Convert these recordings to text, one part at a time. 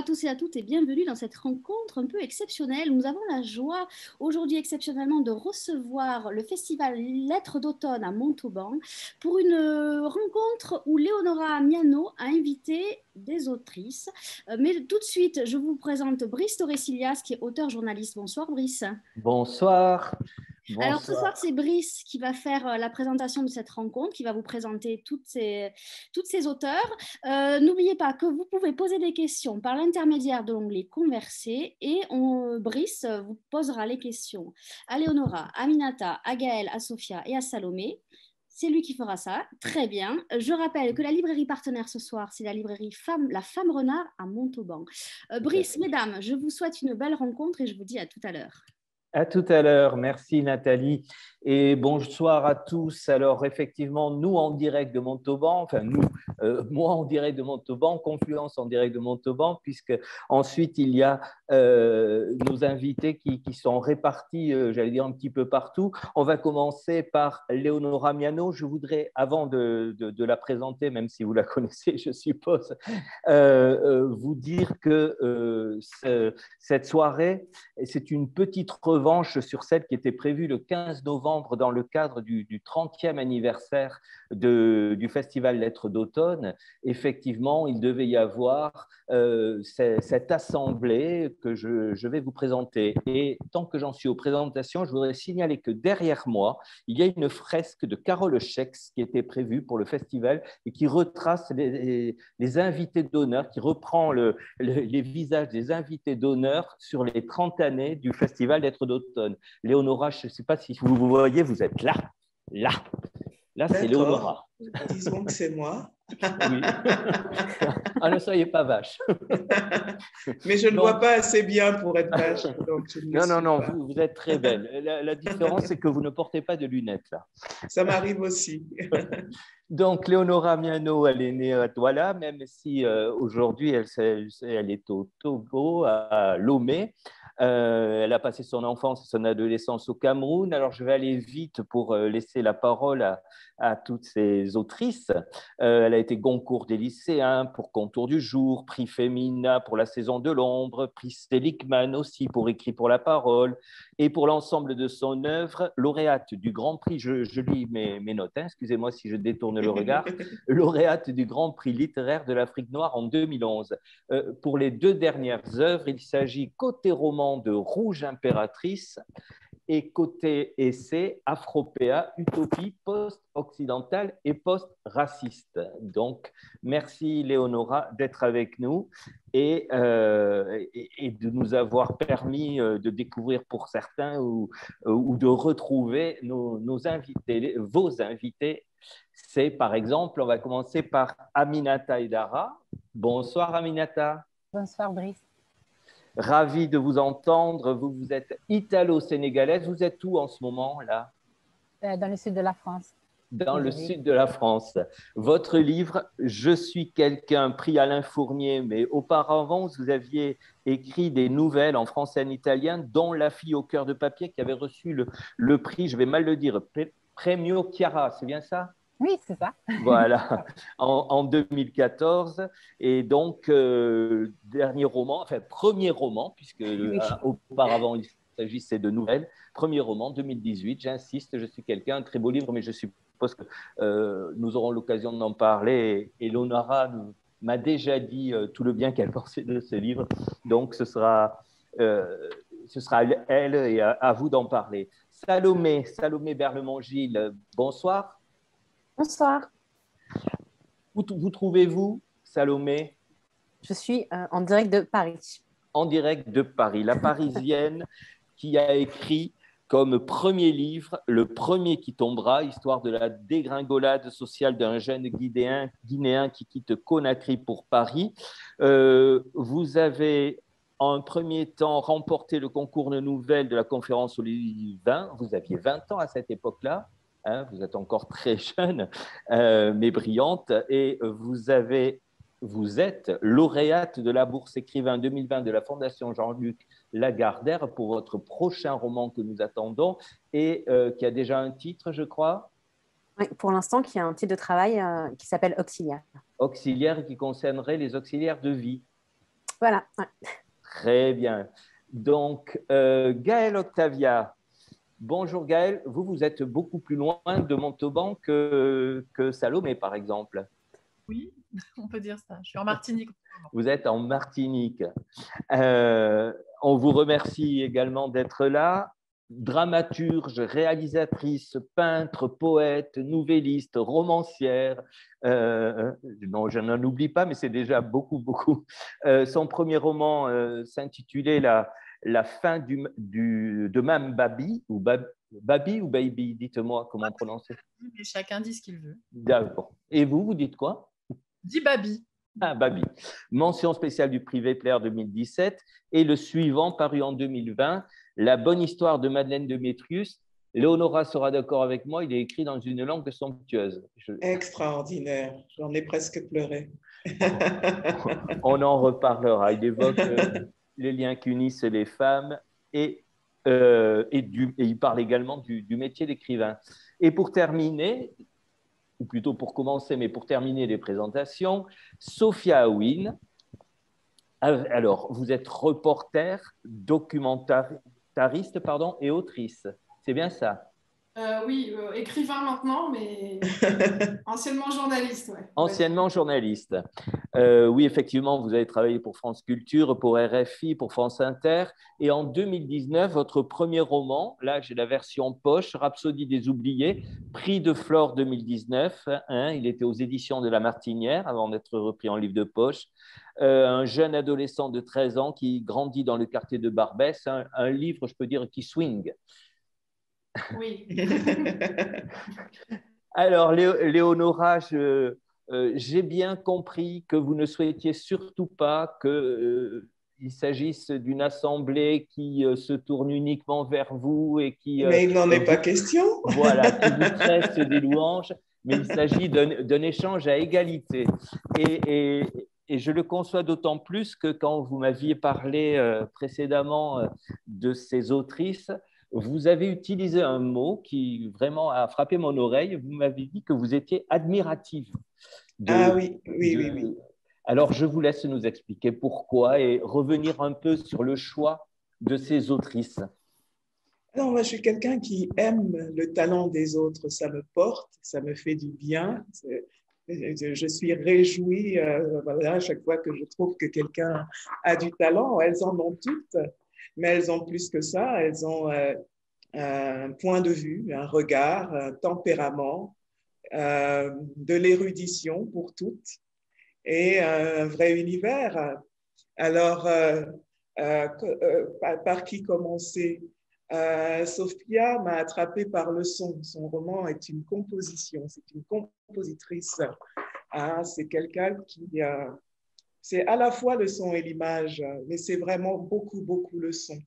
tous et à toutes et bienvenue dans cette rencontre un peu exceptionnelle. Nous avons la joie aujourd'hui exceptionnellement de recevoir le festival Lettres d'automne à Montauban pour une rencontre où Léonora Miano a invité des autrices. Mais tout de suite, je vous présente Brice Torrecillas qui est auteur journaliste. Bonsoir Brice. Bonsoir. Alors ce soir, Bonsoir. c'est Brice qui va faire la présentation de cette rencontre, qui va vous présenter toutes ces auteurs. N'oubliez pas que vous pouvez poser des questions par l'intermédiaire de l'onglet Converser et Brice vous posera les questions à Léonora, à Aminata, à Gaëlle, à Sophia et à Salomé. C'est lui qui fera ça. Très bien. Je rappelle que la librairie partenaire ce soir, c'est la librairie La Femme Renard à Montauban. Brice, mesdames, je vous souhaite une belle rencontre et je vous dis à tout à l'heure. À tout à l'heure. Merci Nathalie. Et bonsoir à tous. Alors effectivement, nous en direct de Montauban, enfin nous, moi en direct de Montauban, Confluence en direct de Montauban, puisque ensuite il y a nos invités qui sont répartis, j'allais dire un petit peu partout. On va commencer par Léonora Miano. Je voudrais, avant de la présenter, même si vous la connaissez, je suppose, vous dire que cette soirée, c'est une petite revanche sur celle qui était prévue le 15 novembre dans le cadre du 30e anniversaire du Festival Lettres d'automne. Effectivement, il devait y avoir cette assemblée que je vais vous présenter. Et tant que j'en suis aux présentations, je voudrais signaler que derrière moi, il y a une fresque de Carole Schex qui était prévue pour le festival et qui retrace les invités d'honneur, qui reprend les visages des invités d'honneur sur les 30 années du Festival Lettres d'automne. Léonora, je ne sais pas si vous voyez, vous êtes là. Là, c'est Léonora. Disons que c'est moi. Oui. Ah, ne soyez pas vache. Mais je ne vois pas assez bien pour être vache. Donc non, vous êtes très belle. La différence, c'est que vous ne portez pas de lunettes, là. Ça m'arrive aussi. Donc, Léonora Miano, elle est née à Douala, même si aujourd'hui, elle est au Togo, à Lomé. Elle a passé son enfance et son adolescence au Cameroun. Alors, je vais aller vite pour laisser la parole à toutes ces autrices. Elle a été Goncourt des lycéens pour Contour du jour, prix Femina pour La saison de l'ombre, prix Seligman aussi pour Écrit pour la parole. Et pour l'ensemble de son œuvre, lauréate du Grand Prix, je lis mes notes, hein, excusez-moi si je détourne le regard, lauréate du Grand Prix littéraire de l'Afrique noire en 2011. Pour les deux dernières œuvres, il s'agit côté roman de Rouge impératrice et côté essai Afropéa, utopie post-occidentale et post-raciste. Donc, merci Léonora d'être avec nous et de nous avoir permis de découvrir pour certains ou de retrouver nos invités, vos invités. C'est par exemple, on va commencer par Aminata Aidara. Bonsoir Aminata. Bonsoir Brice. Ravi de vous entendre. Vous êtes italo-sénégalaise. Vous êtes où en ce moment, là? Dans le sud de la France. Dans le sud de la France. Votre livre « Je suis quelqu'un », prix Alain Fournier, mais auparavant, vous aviez écrit des nouvelles en français et en italien, dont La fille au cœur de papier, qui avait reçu le prix, je vais mal le dire, Premio Chiara, c'est bien ça? Oui, c'est ça. Voilà, en 2014. Et donc, dernier roman, enfin, premier roman, puisque Oui. auparavant, il s'agissait de nouvelles. Premier roman, 2018. J'insiste, Je suis quelqu'un, un très beau livre, mais je suppose que nous aurons l'occasion d'en parler. Et Léonora m'a déjà dit tout le bien qu'elle pensait de ce livre. Donc, ce sera elle et à vous d'en parler. Salomé Berlemont-Gilles, bonsoir. Bonsoir. Vous trouvez-vous, Salomé? Je suis en direct de Paris. En direct de Paris, la Parisienne qui a écrit comme premier livre Le premier qui tombera, histoire de la dégringolade sociale d'un jeune Guinéen qui quitte Conakry pour Paris. Vous avez en premier temps remporté le concours de nouvelles de la conférence Olivier. Vous aviez 20 ans à cette époque-là. Hein, vous êtes encore très jeune, mais brillante, et vous êtes lauréate de la bourse écrivain 2020 de la Fondation Jean-Luc Lagardère pour votre prochain roman que nous attendons et qui a déjà un titre, je crois. Oui, pour l'instant, qui a un titre de travail qui s'appelle Auxiliaire. Auxiliaire, qui concernerait les auxiliaires de vie. Voilà. Ouais. Très bien. Donc, Gaëlle Octavia. Bonjour Gaëlle, vous êtes beaucoup plus loin de Montauban que Salomé, par exemple. Oui, on peut dire ça. Je suis en Martinique. Vous êtes en Martinique. On vous remercie également d'être là. Dramaturge, réalisatrice, peintre, poète, nouvelliste, romancière. Non, je n'en oublie pas, mais c'est déjà beaucoup, beaucoup. Son premier roman s'intitulait La fin de Mme Babi, ou Babi ou Baby, dites-moi comment prononcer. Mais chacun dit ce qu'il veut. D'accord. Et vous dites quoi? Dis Babi. Ah, Babi. Mention spéciale du prix Weppler 2017 et le suivant paru en 2020, La bonne histoire de Madeleine Demetrius. Léonora sera d'accord avec moi, il est écrit dans une langue somptueuse. Extraordinaire, j'en ai presque pleuré. On en reparlera. Il évoque les liens qui unissent les femmes et il parle également du métier d'écrivain. Et pour terminer, ou plutôt pour commencer, mais pour terminer les présentations, Sophia Aouin. Alors, vous êtes reporter, documentariste et autrice. C'est bien ça? Oui, écrivain maintenant, mais anciennement journaliste. Ouais. Anciennement journaliste. Oui, effectivement, vous avez travaillé pour France Culture, pour RFI, pour France Inter. Et en 2019, votre premier roman, là j'ai la version poche, Rhapsodie des oubliés, prix de Flore 2019. Il était aux éditions de La Martinière avant d'être repris en livre de poche. Un jeune adolescent de 13 ans qui grandit dans le quartier de Barbès. Un livre, je peux dire, qui swing. Oui. Alors, Léonora, j'ai bien compris que vous ne souhaitiez surtout pas qu'il s'agisse d'une assemblée qui se tourne uniquement vers vous et qui… Mais il n'en est pas question. Voilà, qui vous tresse des louanges, mais il s'agit d'un échange à égalité. Et je le conçois d'autant plus que quand vous m'aviez parlé précédemment de ces autrices, vous avez utilisé un mot qui vraiment a frappé mon oreille. Vous m'avez dit que vous étiez admirative. Ah oui, oui. Alors, je vous laisse nous expliquer pourquoi et revenir un peu sur le choix de ces autrices. Non, moi, je suis quelqu'un qui aime le talent des autres. Ça me porte, ça me fait du bien. Je suis réjouie à chaque fois que je trouve que quelqu'un a du talent. Elles en ont toutes, mais elles ont plus que ça. Elles ont un point de vue, un regard, un tempérament, de l'érudition pour toutes et un vrai univers. Alors, par qui commencer? Sophia m'a attrapée par le son. Son roman est une composition, c'est une compositrice. C'est quelqu'un qui… c'est à la fois le son et l'image, mais c'est vraiment beaucoup, beaucoup le son.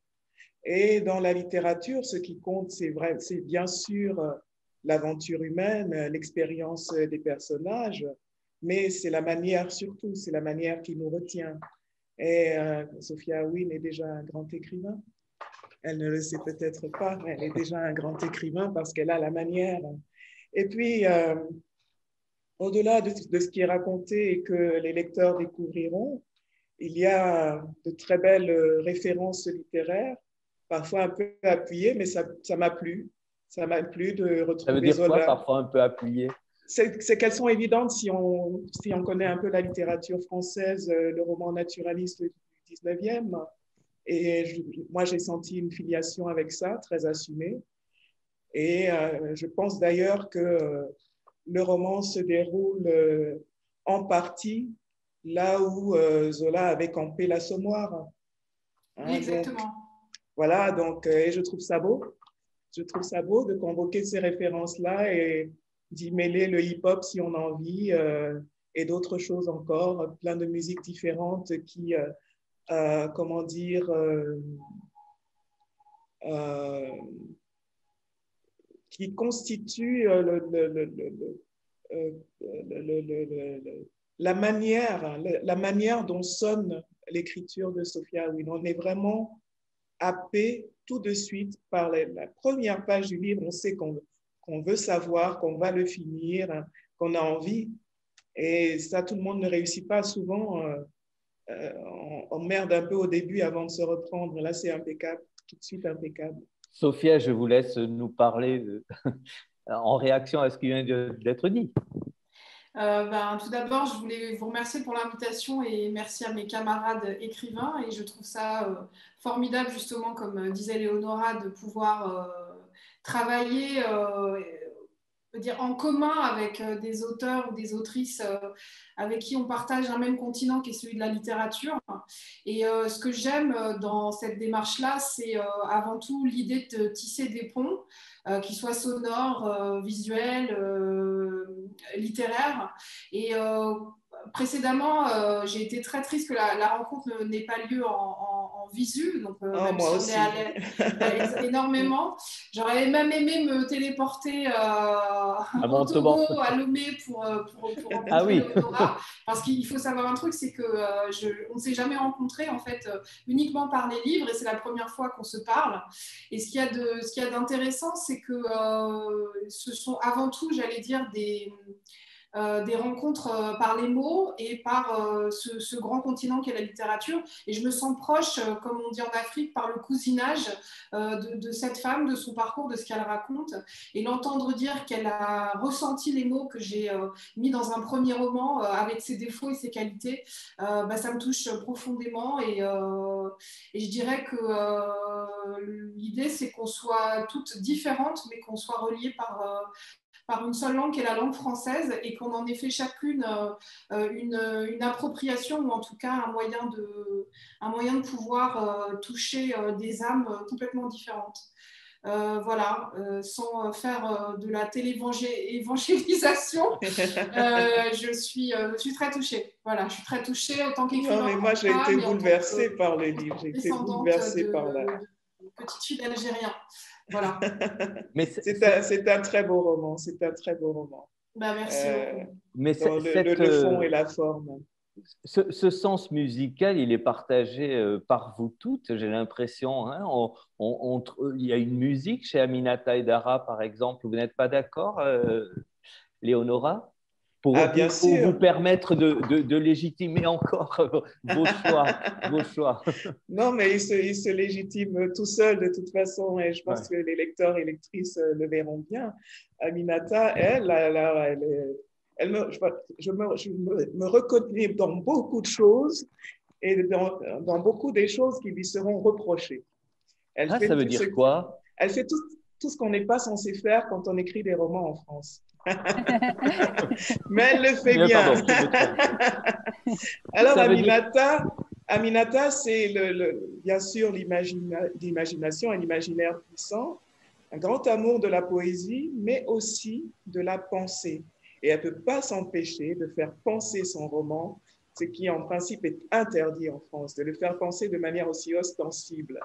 Et dans la littérature, ce qui compte, c'est bien sûr l'aventure humaine, l'expérience des personnages, mais c'est la manière surtout, c'est la manière qui nous retient. Et Sophia Aouin est déjà un grand écrivain. Elle ne le sait peut-être pas, mais elle est déjà un grand écrivain parce qu'elle a la manière. Et puis, au-delà de ce qui est raconté et que les lecteurs découvriront, il y a de très belles références littéraires, parfois un peu appuyées, mais ça m'a plu. Ça m'a plu de retrouver Ça veut dire Zola. quoi, parfois un peu appuyées? C'est qu'elles sont évidentes si on connaît un peu la littérature française, le roman naturaliste du 19e. Et moi, j'ai senti une filiation avec ça, très assumée. Et je pense d'ailleurs que le roman se déroule en partie là où Zola avait campé l'Assommoir. Oui, exactement. Donc, voilà, donc, et je trouve ça beau. Je trouve ça beau de convoquer ces références-là et d'y mêler le hip-hop si on a envie et d'autres choses encore, plein de musiques différentes qui… comment dire, qui constitue la manière dont sonne l'écriture de Sophia Aouin. On est vraiment happé tout de suite par la première page du livre. On sait qu'on veut savoir, qu'on va le finir, qu'on a envie. Et ça, tout le monde ne réussit pas souvent. on merde un peu au début avant de se reprendre. Là, c'est impeccable, tout de suite impeccable. Sophia, je vous laisse nous parler en réaction à ce qui vient d'être dit. Tout d'abord, je voulais vous remercier pour l'invitation et merci à mes camarades écrivains. Et je trouve ça formidable, justement, comme disait Léonora, de pouvoir travailler en commun avec des auteurs ou des autrices avec qui on partage un même continent qui est celui de la littérature. Et ce que j'aime dans cette démarche-là, c'est avant tout l'idée de tisser des ponts qui soient sonores, visuels, littéraires. Et précédemment, j'ai été très triste que la rencontre n'ait pas lieu en visu, donc même moi si aussi. on est allé énormément. J'aurais même aimé me téléporter au Togo, à Lomé pour rencontrer Léonora, parce qu'il faut savoir un truc, c'est que on ne s'est jamais rencontrés en fait uniquement par les livres, et c'est la première fois qu'on se parle. Et ce qu'il y a d'intéressant, c'est que ce sont avant tout, j'allais dire, des rencontres par les mots et par ce grand continent qu'est la littérature. Et je me sens proche, comme on dit en Afrique, par le cousinage de cette femme, de son parcours, de ce qu'elle raconte. Et l'entendre dire qu'elle a ressenti les mots que j'ai mis dans un premier roman avec ses défauts et ses qualités, ça me touche profondément. Et je dirais que l'idée, c'est qu'on soit toutes différentes, mais qu'on soit reliées par une seule langue qui est la langue française, et qu'on en ait fait chacune une appropriation, ou en tout cas un moyen de pouvoir toucher des âmes complètement différentes. Sans faire de la télévangélisation, je suis très touchée. Voilà, je suis très touchée en tant qu'écrivain. Non, mais moi, j'ai été bouleversée par les livres. J'ai été bouleversée par la petite fille d'Algérien. Voilà. C'est un très beau roman. C'est un très beau roman. Merci beaucoup. Mais le fond et la forme. Ce sens musical, il est partagé par vous toutes, j'ai l'impression. Hein, il y a une musique chez Aminata et Dara, par exemple. Vous n'êtes pas d'accord, Léonora, pour vous permettre de légitimer encore vos choix. Non, mais il se légitime tout seul de toute façon, et je pense que les lecteurs et lectrices le verront bien. Aminata, je me reconnais dans beaucoup de choses, et dans beaucoup des choses qui lui seront reprochées. Ça veut dire quoi? Elle fait tout ce qu'on n'est pas censé faire quand on écrit des romans en France. Mais elle le fait bien. Alors, Aminata, c'est bien sûr l'imagination et l'imaginaire puissant, un grand amour de la poésie, mais aussi de la pensée. Et elle ne peut pas s'empêcher de faire penser son roman, ce qui en principe est interdit en France, de le faire penser de manière aussi ostensible.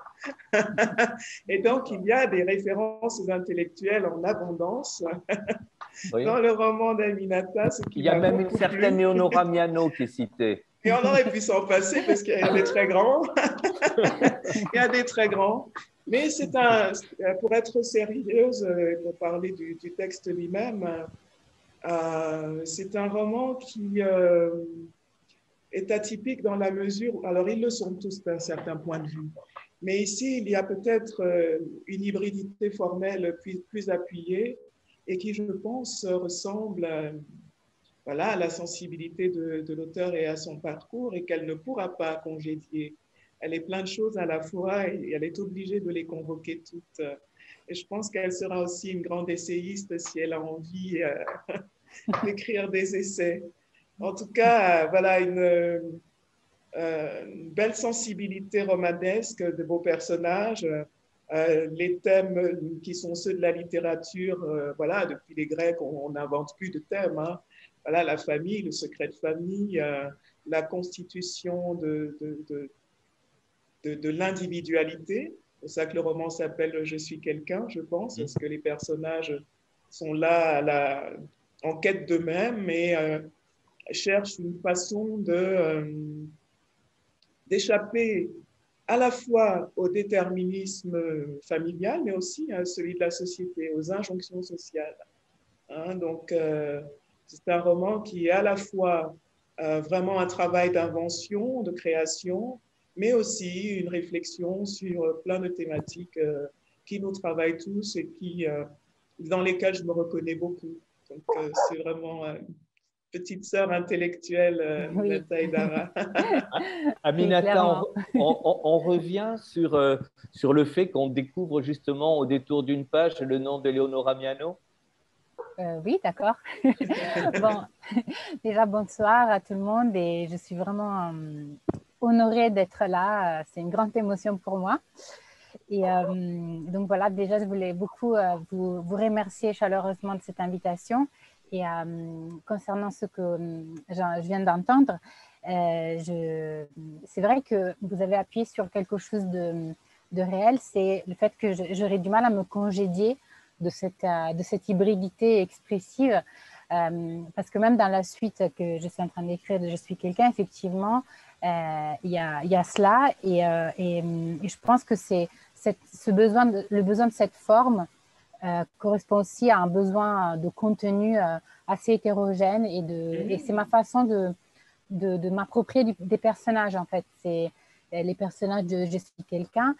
Et donc, il y a des références intellectuelles en abondance dans le roman d'Aminata. Il y a même une certaine Léonora Miano qui est citée. Et on aurait pu s'en passer parce qu'il y a des très grands. Il y a des très grands. Mais pour être sérieuse, pour parler du texte lui-même, c'est un roman qui est atypique dans la mesure où, alors ils le sont tous d'un certain point de vue, mais ici il y a peut-être une hybridité formelle plus appuyée et qui, je pense, ressemble à la sensibilité de l'auteur et à son parcours, et qu'elle ne pourra pas congédier. Elle est plein de choses à la fois et elle est obligée de les convoquer toutes. Et je pense qu'elle sera aussi une grande essayiste si elle a envie d'écrire des essais. En tout cas, voilà une belle sensibilité romanesque, de beaux personnages, les thèmes qui sont ceux de la littérature. Depuis les Grecs, on n'invente plus de thèmes. Hein. Voilà, la famille, le secret de famille, la constitution de l'individualité. C'est pour ça que le roman s'appelle « Je suis quelqu'un », je pense, parce que les personnages sont là en quête d'eux-mêmes et cherchent une façon d'échapper à la fois au déterminisme familial, mais aussi à celui de la société, aux injonctions sociales. Hein, donc, c'est un roman qui est à la fois vraiment un travail d'invention, de création, mais aussi une réflexion sur plein de thématiques qui nous travaillent tous et dans lesquelles je me reconnais beaucoup. Donc, c'est vraiment une petite sœur intellectuelle, Aminata Haidara. Aminata, on revient sur le fait qu'on découvre justement au détour d'une page le nom de Leonora Miano. Oui, d'accord. Bon, déjà, bonsoir à tout le monde et je suis vraiment honorée d'être là. C'est une grande émotion pour moi. Et donc voilà, déjà, je voulais beaucoup vous remercier chaleureusement de cette invitation. Et concernant ce que je viens d'entendre, c'est vrai que vous avez appuyé sur quelque chose de réel, c'est le fait que j'aurais du mal à me congédier de cette hybridité expressive, parce que même dans la suite que je suis en train d'écrire de Je suis quelqu'un, effectivement, il y a cela, et je pense que c'est le besoin de cette forme correspond aussi à un besoin de contenu assez hétérogène, et c'est ma façon de m'approprier des personnages, en fait. C'est les personnages de Je suis quelqu'un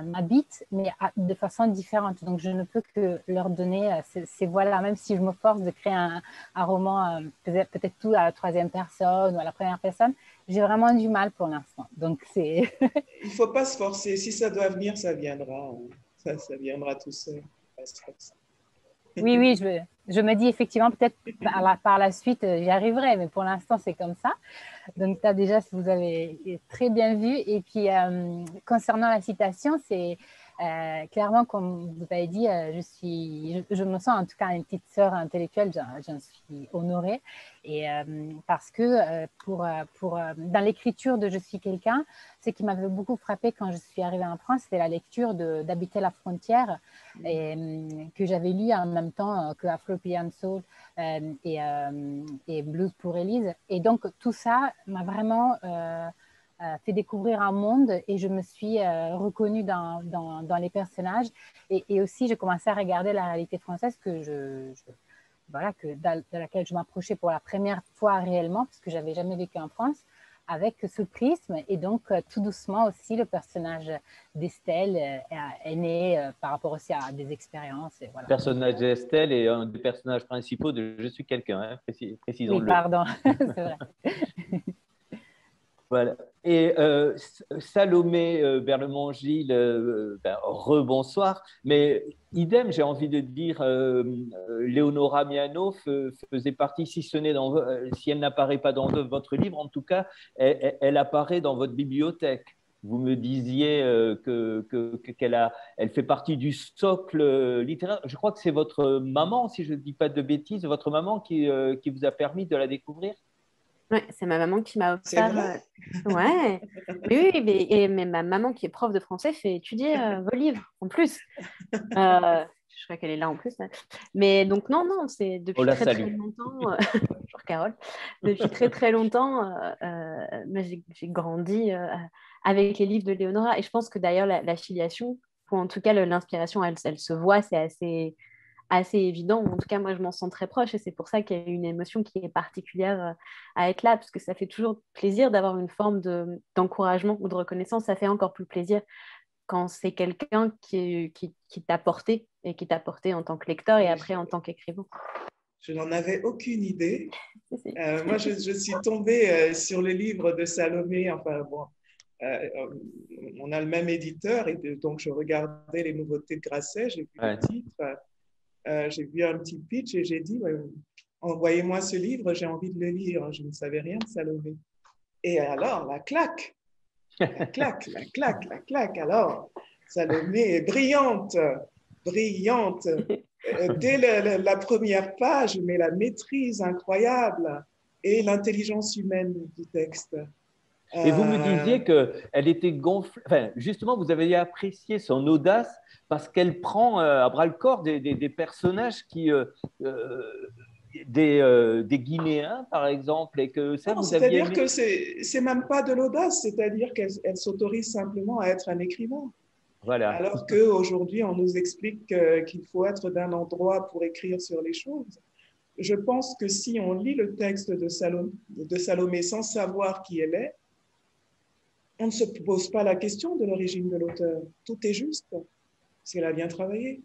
m'habitent, mais de façon différente. Donc, je ne peux que leur donner ces voix-là, même si je me force de créer un roman, peut-être tout à la troisième personne ou à la première personne, j'ai vraiment du mal pour l'instant. Donc, c'est… Il ne faut pas se forcer. Si ça doit venir, ça viendra. Ça viendra tout seul. Oui, je me dis effectivement, peut-être par la suite, j'y arriverai, mais pour l'instant, c'est comme ça. Donc, déjà, vous avez très bien vu. Et puis, concernant la citation, c'est clairement, comme vous avez dit, je me sens en tout cas une petite sœur intellectuelle, j'en suis honorée. Et parce que dans l'écriture de Je suis quelqu'un, ce qui m'avait beaucoup frappé quand je suis arrivée en France, c'était la lecture d'Habiter la frontière, que j'avais lu en même temps que Afro-European Soul et Blues pour Élise. Et donc, tout ça m'a vraiment fait découvrir un monde, et je me suis reconnue dans les personnages. Et aussi, j'ai commencé à regarder la réalité française dans laquelle je m'approchais pour la première fois réellement, parce que je n'avais jamais vécu en France, avec ce prisme. Et donc, tout doucement aussi, le personnage d'Estelle est né par rapport aussi à des expériences. Et voilà. Le personnage d'Estelle est un des personnages principaux de Je suis quelqu'un, hein, précisons-le. Oui, pardon, c'est vrai. Voilà. Et Salomé Berlemont-Gilles, rebonsoir. Mais idem, j'ai envie de dire, Leonora Miano faisait partie, si elle n'apparaît pas dans votre livre, en tout cas, elle apparaît dans votre bibliothèque. Vous me disiez qu'elle fait partie du socle littéraire. Je crois que c'est votre maman, si je ne dis pas de bêtises, votre maman qui vous a permis de la découvrir. Oui, c'est ma maman qui m'a offert. Ouais. Oui, mais ma maman, qui est prof de français, fait étudier vos livres en plus. Je crois qu'elle est là en plus. Mais donc, non, c'est depuis très longtemps. Bonjour Carole. Depuis très longtemps, j'ai grandi avec les livres de Léonora. Et je pense que d'ailleurs, la filiation, ou en tout cas l'inspiration, elle se voit, c'est assez évident. En tout cas, moi, je m'en sens très proche, et c'est pour ça qu'il y a une émotion qui est particulière à être là, parce que ça fait toujours plaisir d'avoir une forme d'encouragement ou de reconnaissance. Ça fait encore plus plaisir quand c'est quelqu'un qui t'a porté, et qui t'a porté en tant que lecteur et après en tant qu'écrivain. Je n'en avais aucune idée. Moi, je suis tombée sur le livre de Salomé. Enfin, bon, on a le même éditeur, et donc je regardais les nouveautés de Grasset, j'ai vu le titre. J'ai vu un petit pitch et j'ai dit, envoyez-moi ce livre, j'ai envie de le lire. Je ne savais rien de Salomé. Et alors, la claque. Alors, Salomé est brillante. Dès la première page, mais la maîtrise incroyable et l'intelligence humaine du texte. Et vous me disiez qu'elle était gonflée. Enfin, justement, vous avez apprécié son audace parce qu'elle prend à bras le corps des personnages des Guinéens, par exemple, et que ça, vous aviez c'est-à-dire que c'est même pas de l'audace, c'est-à-dire qu'elle s'autorise simplement à être un écrivain. Voilà. Alors qu'aujourd'hui, on nous explique qu'il faut être d'un endroit pour écrire sur les choses. je pense que si on lit le texte de Salomé sans savoir qui elle est, on ne se pose pas la question de l'origine de l'auteur. Tout est juste, parce qu'elle a bien travaillé.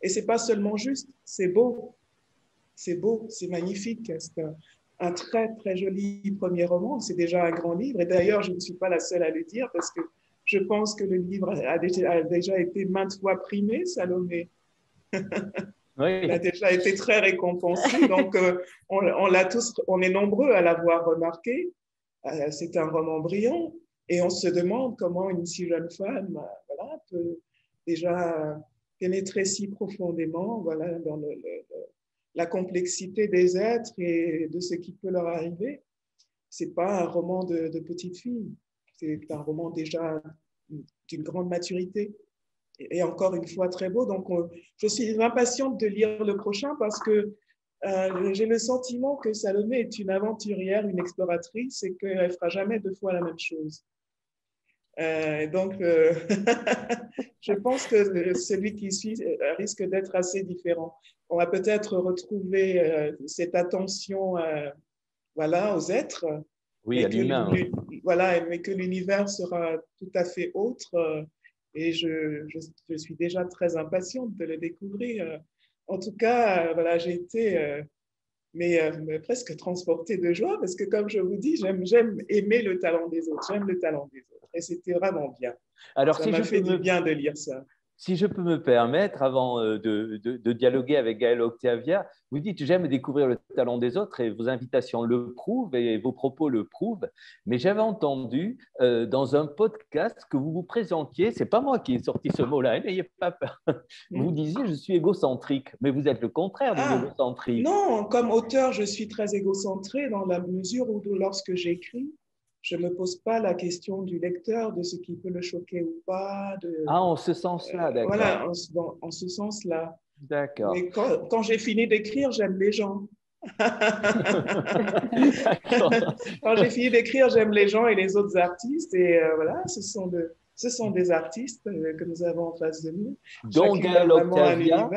Et ce n'est pas seulement juste, c'est beau. C'est beau, c'est magnifique. C'est un très, très joli premier roman. C'est déjà un grand livre. Et d'ailleurs, je ne suis pas la seule à le dire, parce que je pense que le livre a déjà été maintes fois primé, Salomé. Oui. Il a déjà été très récompensé. Donc, on est nombreux à l'avoir remarqué. C'est un roman brillant. Et on se demande comment une si jeune femme peut déjà pénétrer si profondément dans la complexité des êtres et de ce qui peut leur arriver. Ce n'est pas un roman de petite fille, c'est un roman déjà d'une grande maturité et encore une fois très beau. Donc, je suis impatiente de lire le prochain parce que j'ai le sentiment que Salomé est une aventurière, une exploratrice et qu'elle ne fera jamais deux fois la même chose. Donc, je pense que celui qui suit risque d'être assez différent. On va peut-être retrouver cette attention aux êtres. Oui, à l'humain. Mais que l'univers sera tout à fait autre. Et je suis déjà très impatiente de le découvrir. En tout cas, j'ai été presque transportée de joie parce que, comme je vous dis, j'aime aimer le talent des autres. J'aime le talent des autres. Et c'était vraiment bien. Alors, ça m'a fait du bien de lire ça. Si je peux me permettre, avant de dialoguer avec Gaël Octavia, vous dites « j'aime découvrir le talent des autres » et vos invitations le prouvent et vos propos le prouvent. Mais j'avais entendu dans un podcast que vous vous présentiez, ce n'est pas moi qui ai sorti ce mot-là, n'ayez pas peur. Vous disiez « je suis égocentrique », mais vous êtes le contraire de l'égocentrique. Non, comme auteur, je suis très égocentré dans la mesure où lorsque j'écris, je ne me pose pas la question du lecteur, de ce qui peut le choquer ou pas. En ce sens-là, d'accord. Voilà, en ce sens-là. D'accord. Mais quand j'ai fini d'écrire, j'aime les gens. Quand j'ai fini d'écrire, j'aime les gens et les autres artistes. Et ce sont des artistes que nous avons en face de nous. Donc, Gaël Octavia.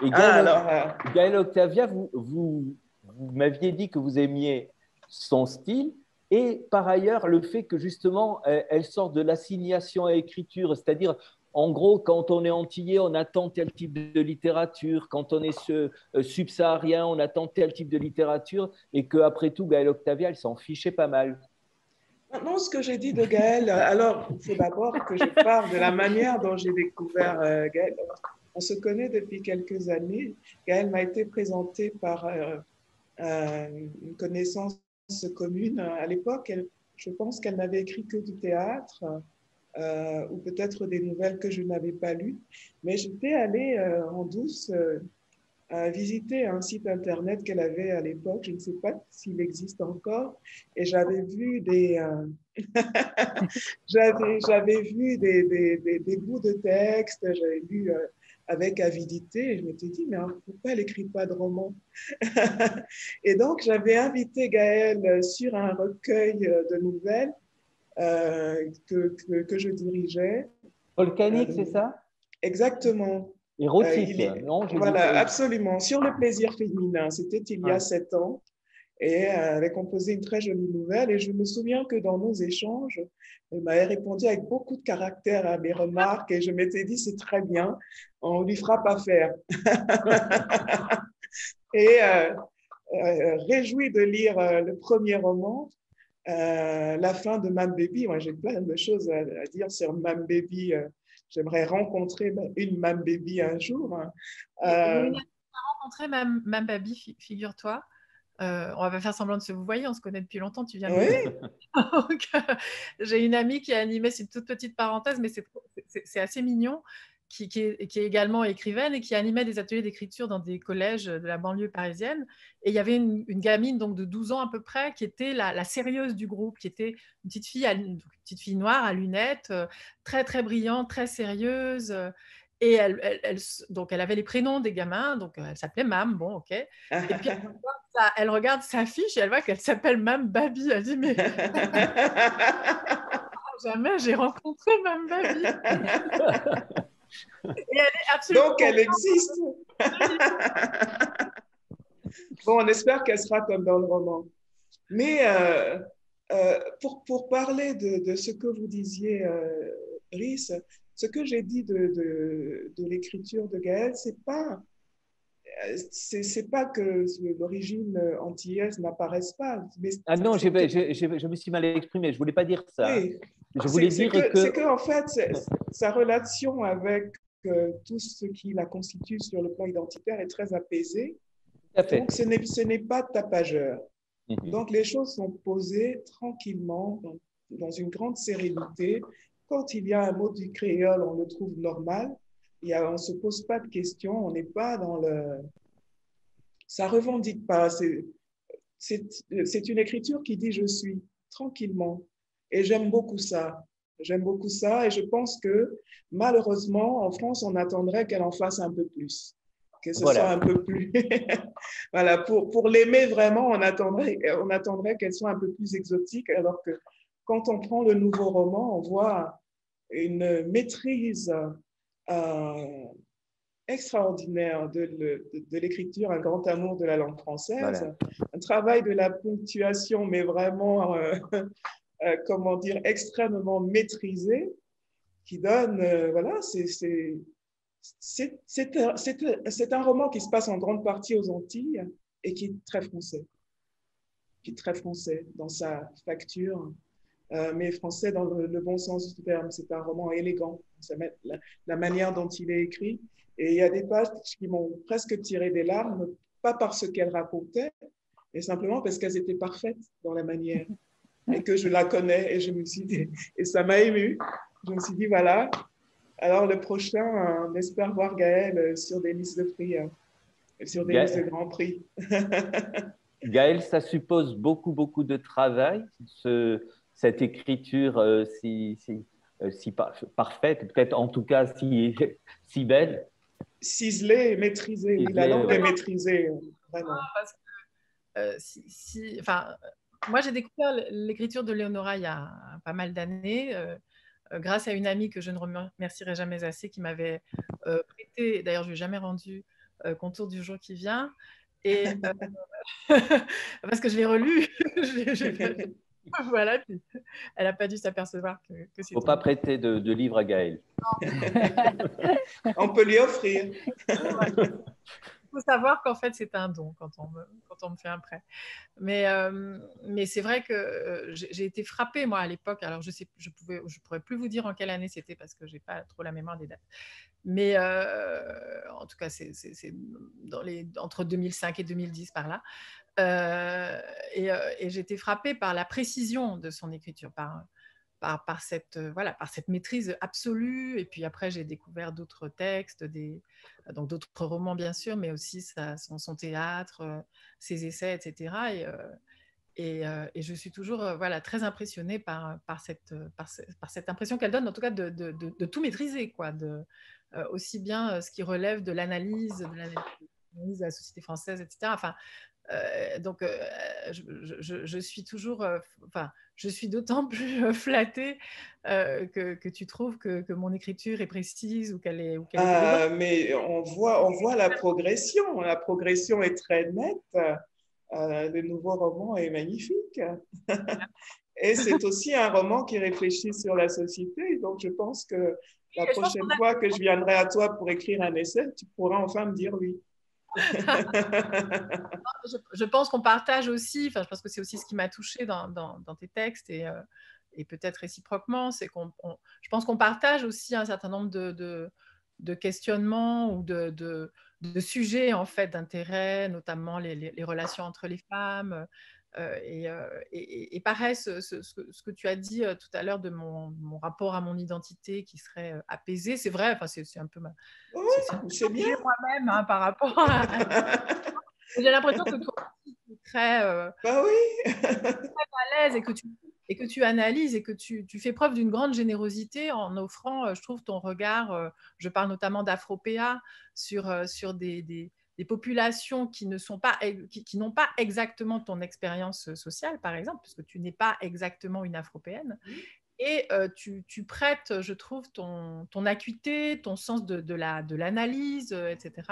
Et Gaël Octavia, vous m'aviez dit que vous aimiez son style. Et par ailleurs, le fait que justement, elle sort de l'assignation à écriture, c'est-à-dire, en gros, quand on est antillais, on attend tel type de littérature, quand on est subsaharien, on attend tel type de littérature, et qu'après tout, Gaël Octavia, elle s'en fichait pas mal. Non, ce que j'ai dit de Gaël, alors, il faut d'abord que je parle de la manière dont j'ai découvert Gaël. On se connaît depuis quelques années. Gaël m'a été présentée par une connaissance commune. À l'époque, je pense qu'elle n'avait écrit que du théâtre ou peut-être des nouvelles que je n'avais pas lues. Mais j'étais allée en douce visiter un site internet qu'elle avait à l'époque. Je ne sais pas s'il existe encore. Et j'avais vu j'avais vu des bouts de texte. J'avais lu avec avidité. Et je m'étais dit, mais pourquoi elle n'écrit pas de roman? Et donc, j'avais invité Gaël sur un recueil de nouvelles que je dirigeais. Volcanique, c'est ça? Exactement. Érotique, non? Voilà, absolument. Sur le plaisir féminin. C'était il y a 7 ans. Et elle avait composé une très jolie nouvelle. Et je me souviens que dans nos échanges, elle m'avait répondu avec beaucoup de caractère à mes remarques. Et je m'étais dit, c'est très bien, on ne lui fera pas faire. Et réjoui de lire le premier roman, la fin de Mam Baby. Moi, j'ai plein de choses à dire sur Mam Baby. J'aimerais rencontrer une Mam Baby un jour. On a rencontré Mam Baby, figure-toi. On va pas faire semblant de se vous voyez, on se connaît depuis longtemps, tu viens de Donc, j'ai une amie qui a animé, c'est une toute petite parenthèse, mais c'est assez mignon, qui est également écrivaine et qui animait des ateliers d'écriture dans des collèges de la banlieue parisienne. Et il y avait une gamine donc, de 12 ans à peu près qui était la sérieuse du groupe, qui était une petite fille noire à lunettes, très très brillante, très sérieuse. Et donc, elle avait les prénoms des gamins, donc elle s'appelait Mam, bon, ok. Et puis, elle regarde sa fiche et elle voit qu'elle s'appelle Mam Baby. Elle dit, mais jamais j'ai rencontré Mam Baby. Et elle est absolument donc, elle existe. Bon, on espère qu'elle sera comme dans le roman. Mais pour parler de ce que vous disiez, Brice, ce que j'ai dit de l'écriture de Gaël, c'est pas que l'origine antillaise n'apparaisse pas. Mais ah non, je me suis mal exprimé, je ne voulais pas dire ça. Oui, je voulais dire c'est que en fait, sa relation avec tout ce qui la constitue sur le plan identitaire est très apaisée. Donc, ce n'est pas tapageur. Donc, les choses sont posées tranquillement, dans une grande sérénité. Quand il y a un mot du créole, on le trouve normal. On ne se pose pas de questions. On n'est pas dans le... Ça ne revendique pas. C'est une écriture qui dit « je suis » tranquillement. Et j'aime beaucoup ça. J'aime beaucoup ça. Et je pense que, malheureusement, en France, on attendrait qu'elle en fasse un peu plus. Que ce soit un peu plus... voilà, pour l'aimer vraiment, on attendrait qu'elle soit un peu plus exotique, alors que quand on prend le nouveau roman, on voit une maîtrise extraordinaire de l'écriture, un grand amour de la langue française, un travail de la ponctuation, mais vraiment, comment dire, extrêmement maîtrisé, qui donne, voilà, c'est un roman qui se passe en grande partie aux Antilles et qui est très français. Qui est très français dans sa facture, mais français dans le bon sens du terme. C'est un roman élégant, la manière dont il est écrit. Et il y a des pages qui m'ont presque tiré des larmes, pas parce qu'elles racontaient, mais simplement parce qu'elles étaient parfaites dans la manière. Et que je la connais, et je me suis dit, et ça m'a émue. Je me suis dit, voilà. Alors, le prochain, on espère voir Gaël sur des listes de prix, sur des listes de grands prix. Gaël, ça suppose beaucoup de travail, cette écriture si parfaite, peut-être en tout cas si belle. Ciselée et maîtrisée, oui, la langue est maîtrisée, vraiment. Parce que, enfin, moi, j'ai découvert l'écriture de Léonora il y a pas mal d'années. Grâce à une amie que je ne remercierai jamais assez, qui m'avait prêté, d'ailleurs je ne lui ai jamais rendu, Contour du jour qui vient, et, parce que je l'ai relu, voilà, puis elle n'a pas dû s'apercevoir que c'est... Il ne faut pas prêter de livre à Gaël. On peut lui offrir. Il faut savoir qu'en fait, c'est un don quand on me fait un prêt. Mais c'est vrai que j'ai été frappée, moi, à l'époque. Alors, je ne pourrais plus vous dire en quelle année c'était parce que je n'ai pas trop la mémoire des dates. Mais en tout cas, c'est entre 2005 et 2010, par là. Et j'ai été frappée par la précision de son écriture, par cette maîtrise absolue. Et puis après, j'ai découvert d'autres textes, donc d'autres romans bien sûr, mais aussi son théâtre, ses essais, etc. Et je suis toujours très impressionnée par cette impression qu'elle donne, en tout cas de tout maîtriser, quoi, aussi bien ce qui relève de l'analyse de la société française, etc. Enfin, donc, je suis toujours, je suis d'autant plus flattée que tu trouves que mon écriture est précise ou qu'elle est mais on voit la progression. La progression est très nette. Le nouveau roman est magnifique. Et c'est aussi un roman qui réfléchit sur la société. Donc, je pense que la prochaine fois que je viendrai à toi pour écrire un essai, tu pourras enfin me dire oui. Je pense qu'on partage aussi, je pense que c'est aussi ce qui m'a touchée dans tes textes et peut-être réciproquement, c'est je pense qu'on partage aussi un certain nombre de questionnements ou de sujets en fait d'intérêt, notamment les relations entre les femmes. Et pareil, ce que tu as dit tout à l'heure de mon rapport à mon identité qui serait apaisé, c'est vrai, c'est un peu c'est bien moi-même, hein, par rapport à... J'ai l'impression que toi aussi, tu es très, très à l'aise et que tu analyses et que tu fais preuve d'une grande générosité en offrant, je trouve, ton regard, je parle notamment d'Afropéa, sur des populations qui n'ont pas exactement ton expérience sociale, par exemple, puisque tu n'es pas exactement une Afropéenne. Et tu prêtes, je trouve, ton acuité, ton sens de l'analyse, etc.,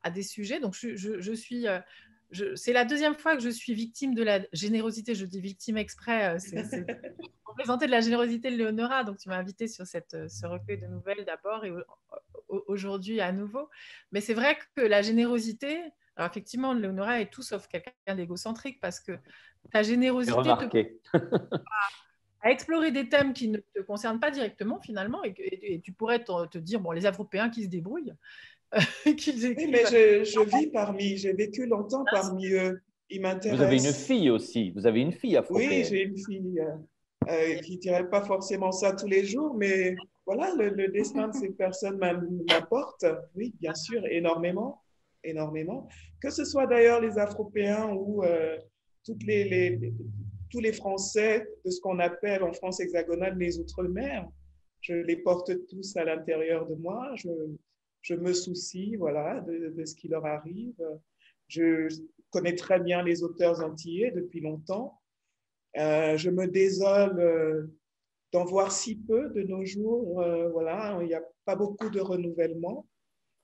à des sujets. Donc, je suis c'est la deuxième fois que je suis victime de la générosité. Je dis victime exprès, c'est pour présenter de la générosité de Léonora. Donc, tu m'as invité sur ce recueil de nouvelles d'abord et aujourd'hui à nouveau. Mais c'est vrai que la générosité, alors effectivement, Léonora est tout sauf quelqu'un d'égocentrique parce que ta générosité à explorer des thèmes qui ne te concernent pas directement finalement et tu pourrais te dire, bon, les Européens qui se débrouillent. qu'ils écrivent. Oui, mais j'ai vécu longtemps parmi eux. Ils m'intéressent. Vous avez une fille aussi. Vous avez une fille afro-péenne. Oui, j'ai une fille qui ne dirait pas forcément ça tous les jours, mais voilà, le destin de ces personnes m'apporte. Oui, bien sûr, énormément, énormément. Que ce soit d'ailleurs les Afropéens ou tous les Français de ce qu'on appelle en France hexagonale les Outre-mer, je les porte tous à l'intérieur de moi. Je me soucie, voilà, de ce qui leur arrive. Je connais très bien les auteurs antillais depuis longtemps. Je me désole d'en voir si peu de nos jours. Voilà, il n'y a pas beaucoup de renouvellement.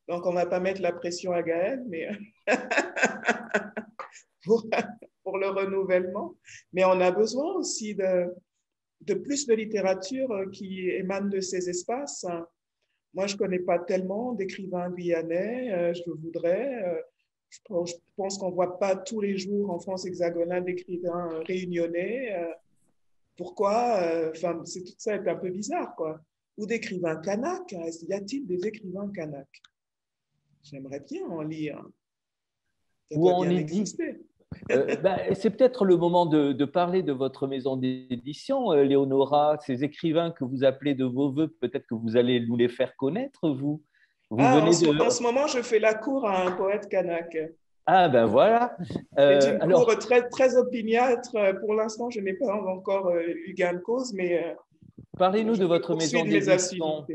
Donc, on ne va pas mettre la pression à Gaël, mais pour le renouvellement. Mais on a besoin aussi de plus de littérature qui émane de ces espaces. Moi, je ne connais pas tellement d'écrivains guyanais, je voudrais. Je pense qu'on ne voit pas tous les jours en France hexagonale d'écrivains réunionnais. Pourquoi tout ça est un peu bizarre, quoi. Ou d'écrivains kanaks. Y a-t-il des écrivains kanaks? J'aimerais bien en lire. Ça doit bien exister. C'est peut-être le moment de parler de votre maison d'édition, Léonora, ces écrivains que vous appelez de vos voeux, peut-être que vous allez nous les faire connaître, vous. En ce moment, je fais la cour à un poète kanak. Ah ben voilà. C'est une cour très, très opiniâtre. Pour l'instant, je n'ai pas encore eu gain de cause, mais… Parlez-nous de votre maison d'édition.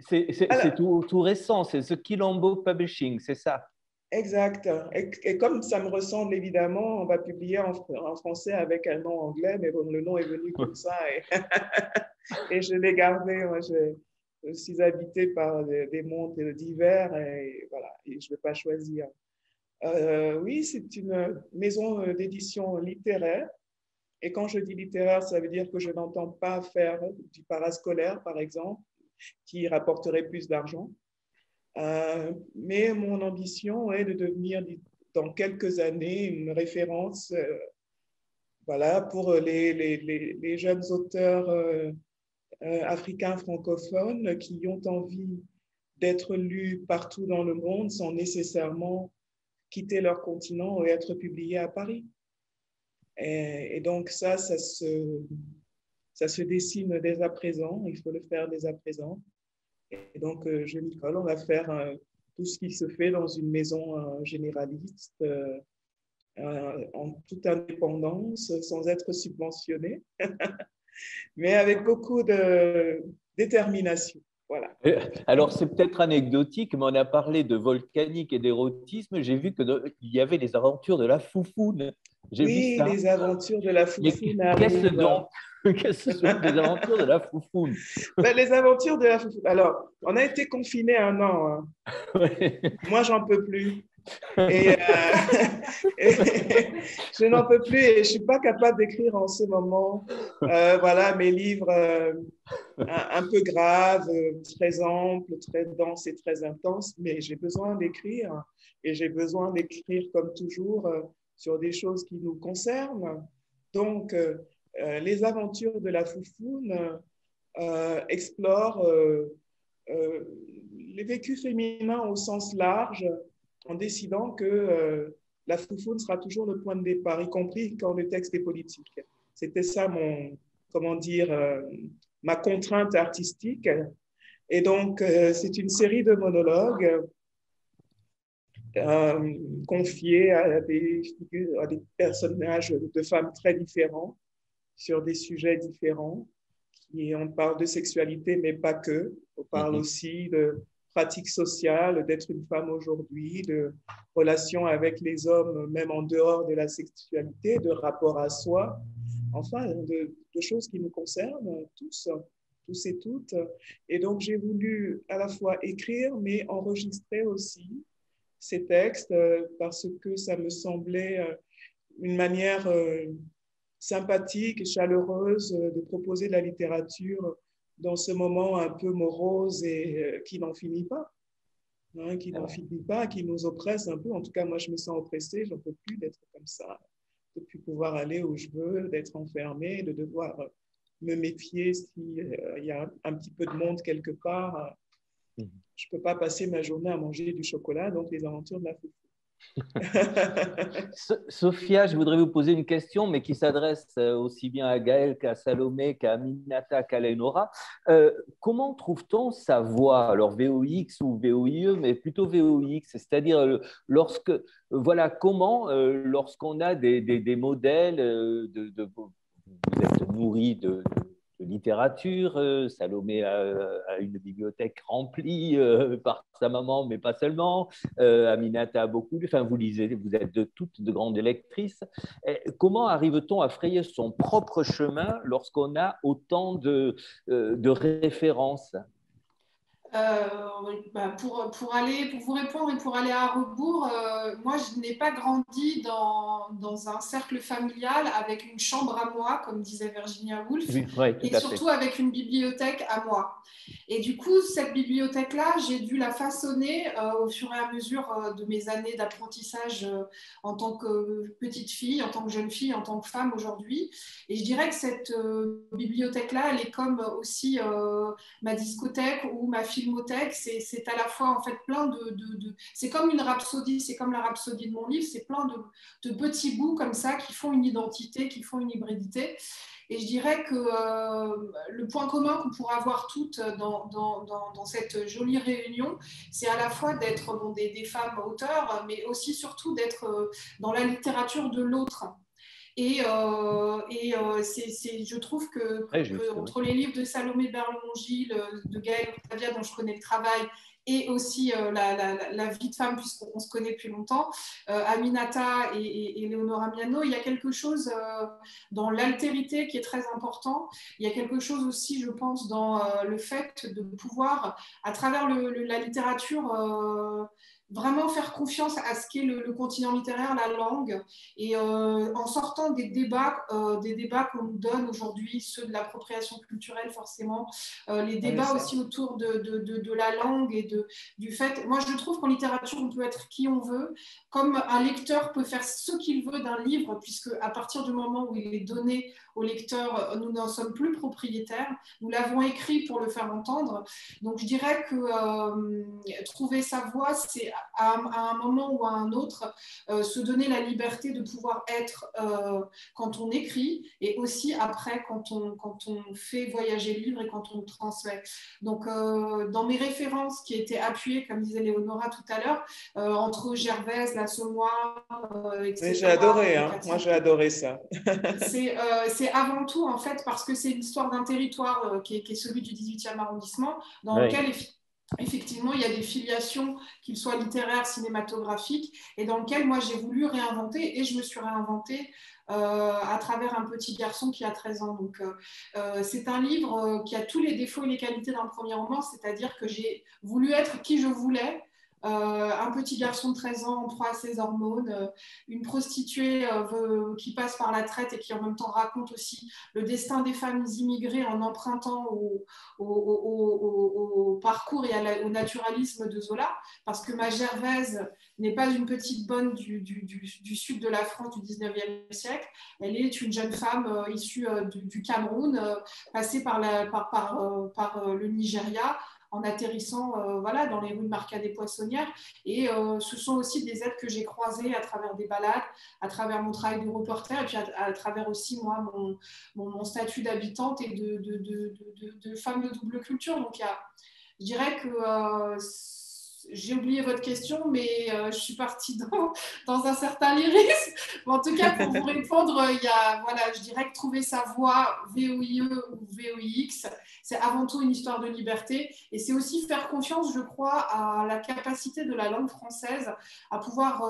C'est tout récent, c'est The Quilombo Publishing, c'est ça? Exact. Et comme ça me ressemble évidemment, on va publier en français avec un nom anglais, mais bon, le nom est venu comme ça et je l'ai gardé. Moi, je suis habitée par des mondes divers et voilà, et je ne vais pas choisir. Oui, c'est une maison d'édition littéraire. Et quand je dis littéraire, ça veut dire que je n'entends pas faire du parascolaire, par exemple, qui rapporterait plus d'argent. Mais mon ambition est de devenir dans quelques années une référence voilà, pour les jeunes auteurs africains francophones qui ont envie d'être lus partout dans le monde sans nécessairement quitter leur continent et être publiés à Paris. Et donc ça se dessine dès à présent, il faut le faire dès à présent. Et donc, je m'y colle. On va faire tout ce qui se fait dans une maison généraliste, en toute indépendance, sans être subventionné, mais avec beaucoup de détermination. Voilà. Alors, c'est peut-être anecdotique, mais on a parlé de volcanique et d'érotisme. J'ai vu qu'il y avait les aventures de la foufoune. Oui, les aventures de la foufoune. Qu'est-ce donc? Qu'est-ce que sont les aventures de la foufoune? Les aventures de la foufoune. Alors, on a été confinés 1 an. Hein. Ouais. Moi, j'en peux plus. Et je n'en peux plus et je ne suis pas capable d'écrire en ce moment voilà, mes livres un peu graves, très amples, très denses et très intenses, mais j'ai besoin d'écrire et j'ai besoin d'écrire comme toujours sur des choses qui nous concernent. Donc, les aventures de la foufoune explorent les vécus féminins au sens large, en décidant que la foufoune sera toujours le point de départ, y compris quand le texte est politique. C'était ça ma contrainte artistique. Et donc, c'est une série de monologues confiés à des personnages de femmes très différents, sur des sujets différents. Et on parle de sexualité, mais pas que. On parle aussi de pratiques sociales, d'être une femme aujourd'hui, de relations avec les hommes, même en dehors de la sexualité, de rapport à soi, enfin, de choses qui nous concernent tous et toutes. Et donc, j'ai voulu à la fois écrire, mais enregistrer aussi ces textes parce que ça me semblait une manière sympathique et chaleureuse de proposer de la littérature dans ce moment un peu morose et qui n'en finit pas. Qui n'en finit pas, qui nous oppresse un peu. En tout cas, moi, je me sens oppressée, j'en peux plus d'être comme ça, de ne plus pouvoir aller où je veux, d'être enfermée, de devoir me méfier s'il y a un petit peu de monde quelque part. Je ne peux pas passer ma journée à manger du chocolat, donc les aventures de la foufou. Sophia, je voudrais vous poser une question, mais qui s'adresse aussi bien à Gaëlle qu'à Salomé, qu'à Aminata, qu'à Léonora. Comment trouve-t-on sa voix? Alors VOX ou VOIE, mais plutôt VOX, c'est-à-dire comment, lorsqu'on a des modèles, vous êtes nourri de littérature, Salomé a une bibliothèque remplie par sa maman, mais pas seulement. Aminata a beaucoup lu. Enfin, vous lisez, vous êtes toutes de grandes lectrices. Comment arrive-t-on à frayer son propre chemin lorsqu'on a autant de références? Pour vous répondre et pour aller à rebours, moi je n'ai pas grandi dans un cercle familial avec une chambre à moi, comme disait Virginia Woolf, et surtout avec une bibliothèque à moi. Et du coup, cette bibliothèque-là, j'ai dû la façonner au fur et à mesure de mes années d'apprentissage en tant que petite fille, en tant que jeune fille, en tant que femme aujourd'hui. Et je dirais que cette bibliothèque-là, elle est comme aussi ma discothèque ou ma filmothèque. C'est à la fois en fait plein c'est comme une rhapsodie, c'est comme la rhapsodie de mon livre, c'est plein de petits bouts comme ça qui font une identité, qui font une hybridité. Et je dirais que le point commun qu'on pourra avoir toutes dans cette jolie réunion, c'est à la fois d'être des femmes auteurs, mais aussi surtout d'être dans la littérature de l'autre. Et je trouve que entre les livres de Salomé Berlemont-Gilles, de Gaëlle Octavia, dont je connais le travail, et aussi la vie de femme, puisqu'on se connaît depuis longtemps, Aminata et Léonora Miano, il y a quelque chose dans l'altérité qui est très important. Il y a quelque chose aussi, je pense, dans le fait de pouvoir, à travers la littérature, vraiment faire confiance à ce qu'est le continent littéraire, la langue, et en sortant des débats qu'on nous donne aujourd'hui, ceux de l'appropriation culturelle forcément, les débats aussi autour de la langue et du fait. Moi, je trouve qu'en littérature, on peut être qui on veut, comme un lecteur peut faire ce qu'il veut d'un livre, puisque à partir du moment où il est donné au lecteur, nous n'en sommes plus propriétaires, nous l'avons écrit pour le faire entendre. Donc, je dirais que trouver sa voix, c'est à un moment ou à un autre, se donner la liberté de pouvoir être quand on écrit, et aussi après quand on fait voyager le livre et quand on le transmet. Donc, dans mes références qui étaient appuyées, comme disait Léonora tout à l'heure, entre Gervaise, L'Assommoir, etc. Oui, j'ai adoré, moi j'ai adoré ça. C'est avant tout, en fait, parce que c'est l'histoire d'un territoire qui est celui du 18e arrondissement, dans lequel effectivement, il y a des filiations, qu'ils soient littéraires, cinématographiques, et dans lequel moi j'ai voulu réinventer, et je me suis réinventée à travers un petit garçon qui a 13 ans. Donc, c'est un livre qui a tous les défauts et les qualités d'un premier roman, c'est-à-dire que j'ai voulu être qui je voulais. Un petit garçon de 13 ans en proie à ses hormones, une prostituée qui passe par la traite et qui en même temps raconte aussi le destin des femmes immigrées en empruntant au parcours et au naturalisme de Zola, parce que ma Gervaise n'est pas une petite bonne du sud de la France du 19e siècle, elle est une jeune femme issue du Cameroun, passée par le Nigeria, en atterrissant dans les rues de Marcadet-Poissonnière. Et ce sont aussi des êtres que j'ai croisés à travers des balades, à travers mon travail de reporter, et puis à travers aussi, moi, mon statut d'habitante et de femme de double culture. Donc, je dirais que j'ai oublié votre question, mais je suis partie dans un certain lyrisme. Mais en tout cas, pour vous répondre, je dirais que trouver sa voix, VOIE ou VOIX, c'est avant tout une histoire de liberté. Et c'est aussi faire confiance, je crois, à la capacité de la langue française à pouvoir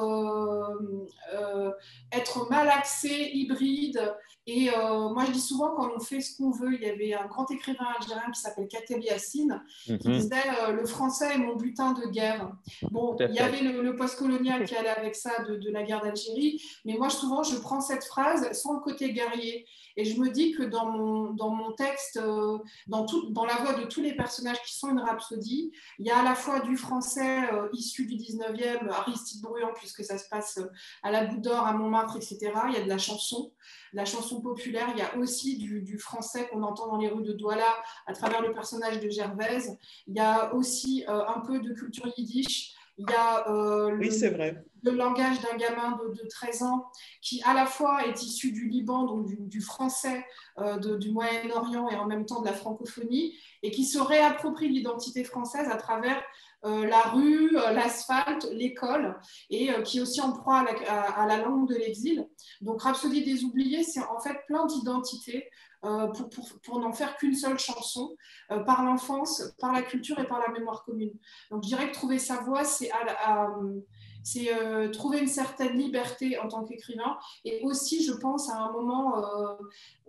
être malaxée, hybride, Et moi, je dis souvent, quand on fait ce qu'on veut, il y avait un grand écrivain algérien qui s'appelle Kateb Yassine, qui disait le français est mon butin de guerre. Bon, il y avait le post-colonial qui allait avec ça de la guerre d'Algérie, mais moi, souvent, je prends cette phrase sans le côté guerrier. Et je me dis que dans mon texte, dans la voix de tous les personnages qui sont une rhapsodie, il y a à la fois du français issu du 19e, Aristide Bruand, puisque ça se passe à la Goutte d'Or, à Montmartre, etc. Il y a de la chanson populaire. Il y a aussi du français qu'on entend dans les rues de Douala à travers le personnage de Gervaise. Il y a aussi un peu de culture yiddish. Il y a le langage d'un gamin de 13 ans qui à la fois est issu du Liban, donc du français du Moyen-Orient et en même temps de la francophonie, et qui se réapproprie l'identité française à travers la rue, l'asphalte, l'école, et qui est aussi en proie à la langue de l'exil. Donc Rhapsodie des oubliés, c'est en fait plein d'identités pour n'en faire qu'une seule chanson, par l'enfance, par la culture et par la mémoire commune. Donc je dirais que trouver sa voix, c'est trouver une certaine liberté en tant qu'écrivain, et aussi, je pense, à un moment,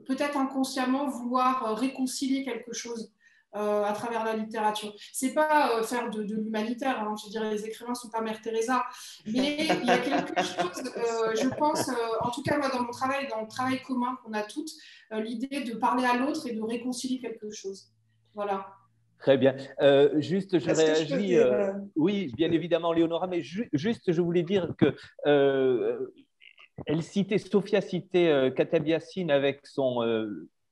peut-être inconsciemment, vouloir réconcilier quelque chose à travers la littérature. C'est pas faire de l'humanitaire, hein. Je veux dire, les écrivains sont pas Mère Teresa, mais il y a quelque chose, je pense, en tout cas moi dans mon travail, dans le travail commun qu'on a toutes, l'idée de parler à l'autre et de réconcilier quelque chose. Voilà. Très bien. Juste, je réagis. Oui, bien évidemment, Léonora, mais juste, je voulais dire que Sophia citait Kateb Yassine avec son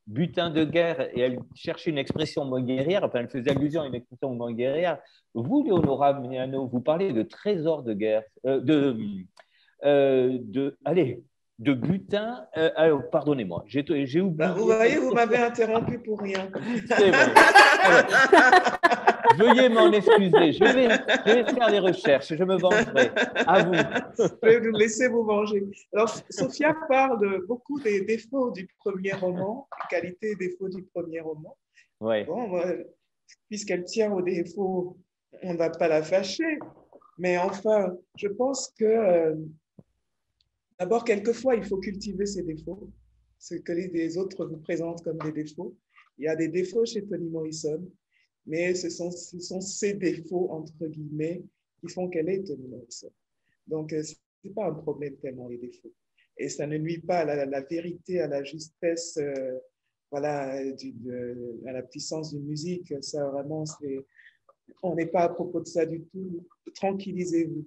butin de guerre, et elle cherchait une expression moins guerrière, enfin, elle faisait allusion à une expression moins guerrière. Vous, Léonora Mignano, vous parlez de trésor de guerre, de butin. Alors, pardonnez-moi, j'ai oublié. Vous voyez, vous m'avez interrompu pour rien. C'est vrai. Veuillez m'en excuser. Je vais faire des recherches. Je me vengerai. À vous. Je vais vous laisser vous venger. Alors, Sophia parle beaucoup des défauts du premier roman, des qualités et défauts du premier roman. Ouais. Bon, puisqu'elle tient aux défauts, on ne va pas la fâcher. Mais enfin, je pense que d'abord, quelquefois, il faut cultiver ses défauts, ce que les autres vous présentent comme des défauts. Il y a des défauts chez Toni Morrison, mais ce sont ces défauts, entre guillemets, qui font qu'elle est Toni Morrison. Donc, ce n'est pas un problème tellement, les défauts. Et ça ne nuit pas à la vérité, à la justesse, à la puissance d'une musique. Ça, vraiment, on n'est pas à propos de ça du tout. Tranquillisez-vous.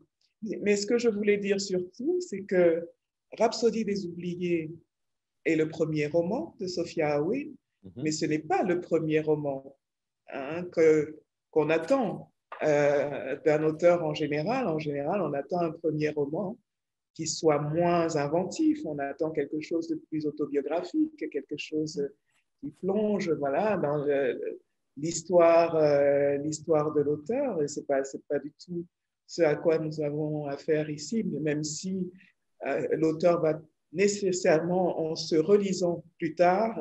Mais ce que je voulais dire surtout, c'est que Rhapsodie des oubliés est le premier roman de Sophia Aouin, mais ce n'est pas le premier roman qu'on attend d'un auteur en général. En général, on attend un premier roman qui soit moins inventif. On attend quelque chose de plus autobiographique, quelque chose qui plonge dans l'histoire de l'auteur. Et c'est pas du tout ce à quoi nous avons affaire ici, même si l'auteur va nécessairement, en se relisant plus tard,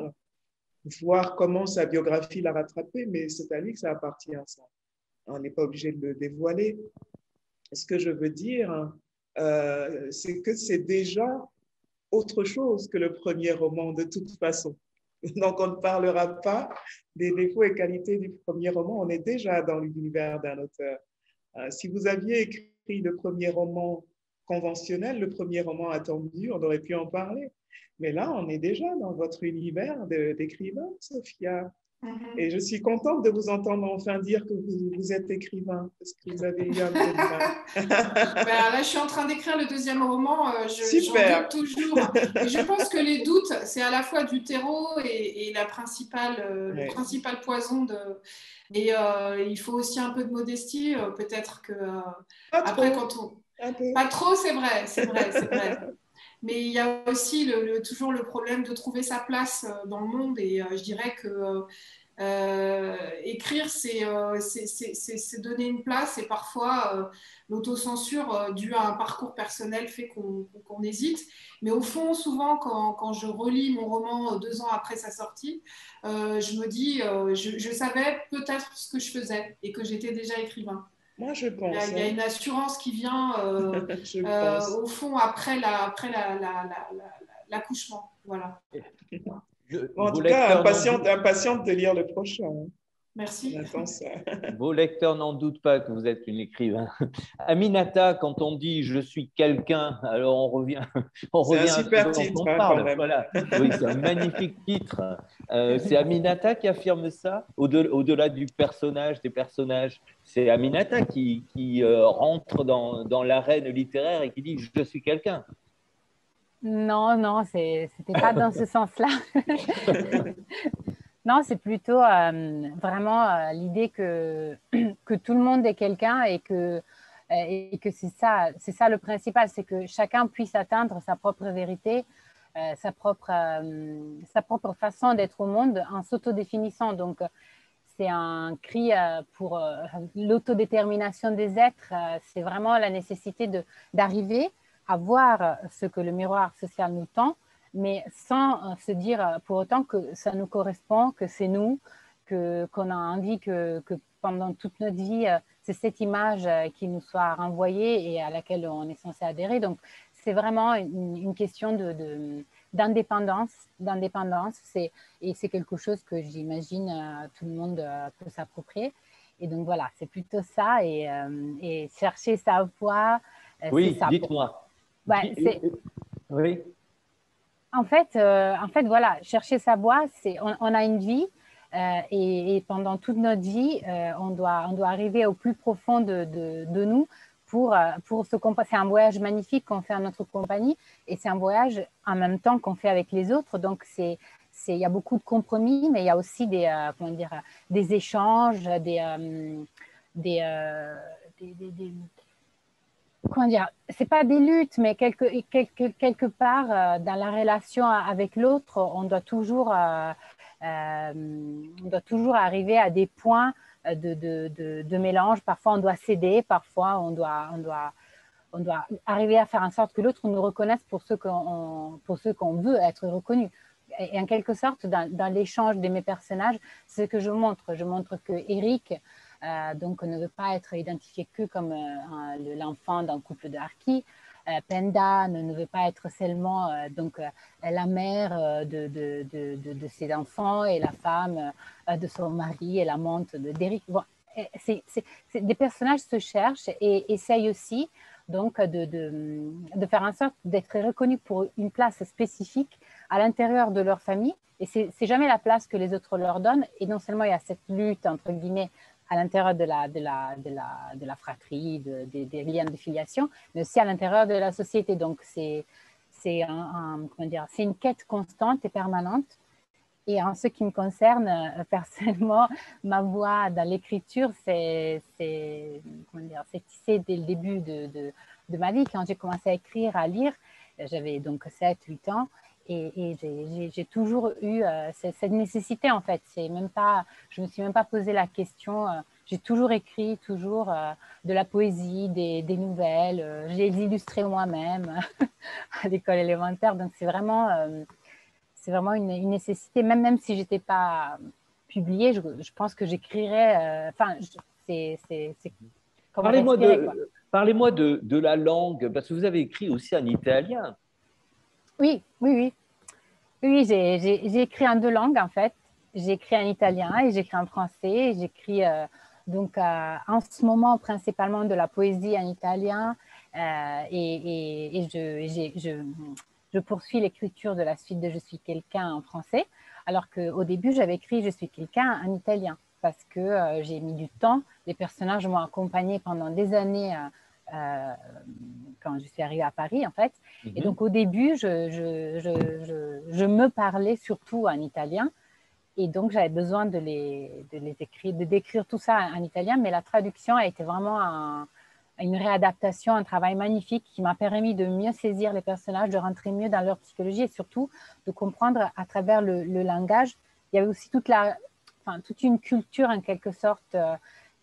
voir comment sa biographie l'a rattrapé, mais c'est à lui que ça appartient, ça. On n'est pas obligé de le dévoiler. Ce que je veux dire, c'est que c'est déjà autre chose que le premier roman, de toute façon. Donc, on ne parlera pas des défauts et qualités du premier roman, on est déjà dans l'univers d'un auteur. Si vous aviez écrit le premier roman conventionnel, le premier roman attendu, on aurait pu en parler. Mais là, on est déjà dans votre univers d'écrivain, Sophia. Et je suis contente de vous entendre enfin dire que vous êtes écrivain, parce que vous avez eu un peu de mal. Là, je suis en train d'écrire le deuxième roman. Super. J'en doute toujours. Et je pense que les doutes, c'est à la fois du terreau et le principal poison. Et il faut aussi un peu de modestie. Peut-être que après, pas trop, c'est vrai. Mais il y a aussi toujours le problème de trouver sa place dans le monde, et je dirais que écrire, c'est donner une place, et parfois l'autocensure due à un parcours personnel fait qu'on hésite. Mais au fond, souvent, quand je relis mon roman 2 ans après sa sortie, je me dis, je savais peut-être ce que je faisais et que j'étais déjà écrivain. Moi, je pense. Il y a une assurance qui vient au fond après la l'accouchement. Voilà. En tout cas, impatiente de lire le prochain. Merci. Vos lecteurs n'en doutent pas que vous êtes une écrivain. Aminata, quand on dit « je suis quelqu'un », alors on revient c'est un super à ce titre, dont on parle. Quand même. Voilà. Oui, c'est un magnifique titre. C'est Aminata qui affirme ça, au-delà du personnage, des personnages. C'est Aminata qui rentre dans l'arène littéraire et qui dit « je suis quelqu'un ». Non, c'était pas dans ce sens-là. Non, c'est plutôt vraiment l'idée que tout le monde est quelqu'un et que c'est ça le principal, c'est que chacun puisse atteindre sa propre vérité, sa propre façon d'être au monde en s'autodéfinissant. Donc, c'est un cri pour l'autodétermination des êtres. C'est vraiment la nécessité d'arriver à voir ce que le miroir social nous tend, mais sans se dire pour autant que ça nous correspond, que c'est nous, qu'on a envie que pendant toute notre vie, c'est cette image qui nous soit renvoyée et à laquelle on est censé adhérer. Donc, c'est vraiment une question d'indépendance. Et c'est quelque chose que j'imagine tout le monde peut s'approprier. Et donc, voilà, c'est plutôt ça. Et chercher sa voie, oui, dites-moi. Oui. En fait, voilà, chercher sa voie, on a une vie et pendant toute notre vie, on doit arriver au plus profond de nous pour se comprendre. C'est un voyage magnifique qu'on fait en notre compagnie et c'est un voyage en même temps qu'on fait avec les autres. Donc, il y a beaucoup de compromis, mais il y a aussi des échanges, comment dire, c'est pas des luttes, mais quelque part dans la relation avec l'autre, on doit toujours arriver à des points de mélange. Parfois, on doit céder, parfois, on doit arriver à faire en sorte que l'autre nous reconnaisse pour ce qu'on veut être reconnu. Et en quelque sorte, dans l'échange de mes personnages, c'est ce que je montre. Je montre que Eric donc ne veut pas être identifié que comme l'enfant d'un couple de harkis. Penda ne veut pas être seulement la mère de ses enfants et la femme de son mari et l'amante d'Eric. Bon, des personnages se cherchent et essayent aussi donc de faire en sorte d'être reconnus pour une place spécifique à l'intérieur de leur famille. Et c'est jamais la place que les autres leur donnent. Et non seulement il y a cette lutte, entre guillemets, à l'intérieur de la fratrie, des liens de filiation, mais aussi à l'intérieur de la société. Donc, c'est une quête constante et permanente. Et en ce qui me concerne, personnellement, ma voix dans l'écriture, c'est tissé dès le début de ma vie. Quand j'ai commencé à écrire, à lire, j'avais donc 7-8 ans. Et j'ai toujours eu cette nécessité, en fait. Je ne me suis même pas posé la question. J'ai toujours écrit, de la poésie, des nouvelles. J'ai illustré moi-même à l'école élémentaire. Donc, c'est vraiment une nécessité. Même si je n'étais pas publiée, je pense que j'écrirais. Parlez-moi de la langue, parce que vous avez écrit aussi en italien. Oui, j'ai écrit en 2 langues, en fait. J'ai écrit en italien et j'ai écrit en français. J'écris donc en ce moment principalement de la poésie en italien et je poursuis l'écriture de la suite de « Je suis quelqu'un » en français, alors qu'au début, j'avais écrit « Je suis quelqu'un » en italien parce que j'ai mis du temps. Les personnages m'ont accompagnée pendant des années quand je suis arrivée à Paris, en fait. Et donc, au début, je me parlais surtout en italien. Et donc, j'avais besoin de décrire tout ça en italien. Mais la traduction a été vraiment une réadaptation, un travail magnifique qui m'a permis de mieux saisir les personnages, de rentrer mieux dans leur psychologie et surtout de comprendre à travers le langage. Il y avait aussi toute une culture, en quelque sorte,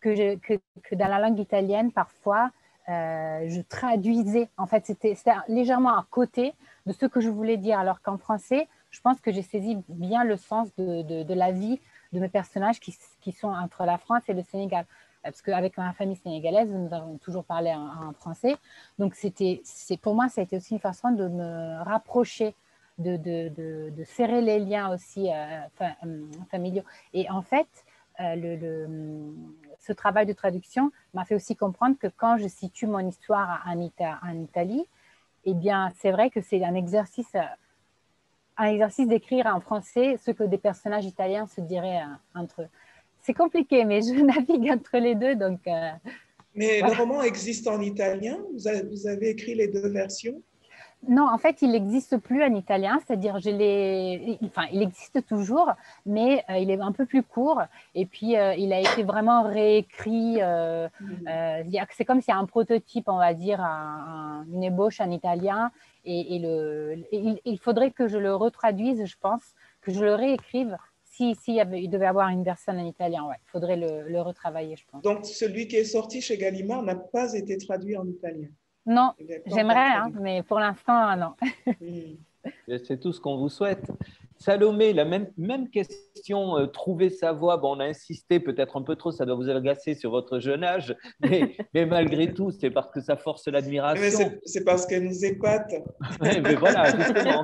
que dans la langue italienne, parfois, je traduisais. En fait, c'était légèrement à côté de ce que je voulais dire, alors qu'en français, je pense que j'ai saisi bien le sens de la vie de mes personnages qui sont entre la France et le Sénégal. Parce qu'avec ma famille sénégalaise, nous avons toujours parlé en français. Donc, pour moi, ça a été aussi une façon de me rapprocher de serrer les liens aussi familiaux. Et en fait, ce travail de traduction m'a fait aussi comprendre que quand je situe mon histoire en Italie, eh bien, c'est vrai que c'est un exercice d'écrire en français ce que des personnages italiens se diraient entre eux. C'est compliqué, mais je navigue entre les deux, donc... Mais le roman existe en italien? Vous avez écrit les deux versions? Non, en fait, il n'existe plus en italien, c'est-à-dire il existe toujours, mais il est un peu plus court et puis il a été vraiment réécrit. C'est comme s'il y a un prototype, on va dire, une ébauche en italien et il faudrait que je le retraduise, je pense, que je le réécrive. Il devait avoir une version en italien, ouais. Il faudrait le retravailler, je pense. Donc, celui qui est sorti chez Gallimard n'a pas été traduit en italien? Non, j'aimerais, mais pour l'instant, non. C'est tout ce qu'on vous souhaite. Salomé, la même question, trouver sa voie. Bon, on a insisté peut-être un peu trop, ça doit vous agacer sur votre jeune âge, mais malgré tout, c'est parce que ça force l'admiration. C'est parce qu'elle nous épate. Ouais, mais voilà, justement,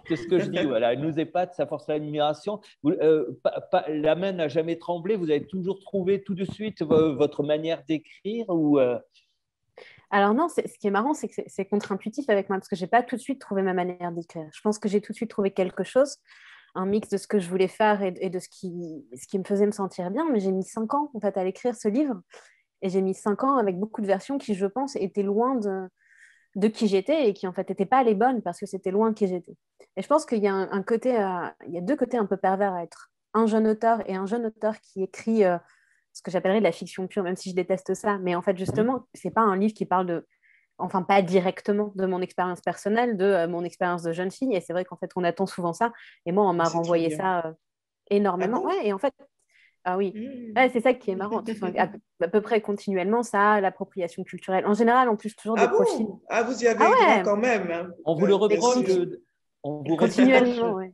c'est ce que je dis. Voilà, elle nous épate, ça force l'admiration. La main n'a jamais tremblé, vous avez toujours trouvé tout de suite votre manière d'écrire ou Alors non, ce qui est marrant, c'est que c'est contre-intuitif avec moi, parce que je n'ai pas tout de suite trouvé ma manière d'écrire. Je pense que j'ai tout de suite trouvé quelque chose, un mix de ce que je voulais faire et de ce qui me faisait me sentir bien, mais j'ai mis 5 ans en fait, à l'écrire ce livre, et j'ai mis 5 ans avec beaucoup de versions qui, je pense, étaient loin de qui j'étais et qui en fait n'étaient pas les bonnes parce que c'était loin de qui j'étais. Et je pense qu'il y a il y a deux côtés un peu pervers à être un jeune auteur et un jeune auteur qui écrit... ce que j'appellerais de la fiction pure, même si je déteste ça. Mais en fait, justement, c'est pas un livre qui parle enfin, pas directement de mon expérience personnelle, de mon expérience de jeune fille. Et c'est vrai qu'en fait, on attend souvent ça. Et moi, on m'a renvoyé ça énormément. Ah bon? Ouais, et en fait, ah oui, ouais, c'est ça qui est marrant. Enfin, à peu près continuellement, ça, l'appropriation culturelle. En général, en plus, toujours des profils. Ah, vous y avez eu droit quand même. Hein. On vous le reproche. On vous continuellement, oui.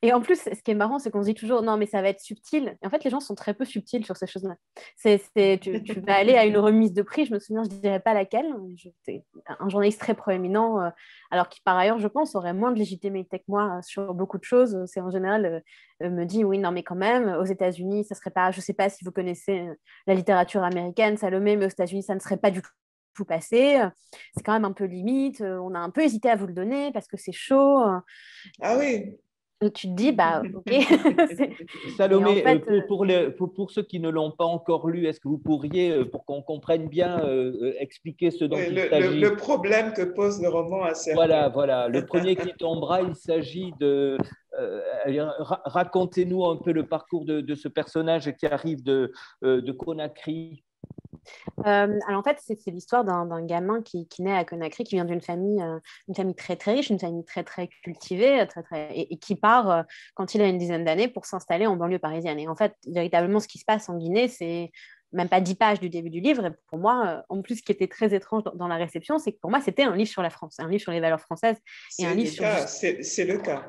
Et en plus, ce qui est marrant, c'est qu'on se dit toujours, non, mais ça va être subtil. Et en fait, les gens sont très peu subtils sur ces choses-là. Tu vas aller à une remise de prix, je me souviens, je ne dirais pas laquelle. C'était un journaliste très proéminent, alors qui, par ailleurs, je pense, aurait moins de légitimité que moi sur beaucoup de choses. C'est en général, me dit, oui, non, mais quand même, aux États-Unis, ça serait pas, je ne sais pas si vous connaissez la littérature américaine, Salomé, mais aux États-Unis, ça ne serait pas du tout passé. C'est quand même un peu limite. On a un peu hésité à vous le donner parce que c'est chaud. Ah oui. Tu te dis, bah, ok. Salomé, en fait, pour ceux qui ne l'ont pas encore lu, est-ce que vous pourriez, pour qu'on comprenne bien, expliquer ce dont il s'agit? Le problème que pose le roman à certains. Voilà. Le premier qui tombera, il s'agit de... racontez-nous un peu le parcours de ce personnage qui arrive de Conakry. Alors en fait, c'est l'histoire d'un gamin qui naît à Conakry, qui vient d'une famille très très riche, une famille très très cultivée, et qui part quand il a une dizaine d'années pour s'installer en banlieue parisienne. Et en fait, véritablement, ce qui se passe en Guinée, c'est même pas 10 pages du début du livre. Et pour moi, en plus, ce qui était très étrange dans la réception, c'est que pour moi, c'était un livre sur la France, un livre sur les valeurs françaises. C'est le cas.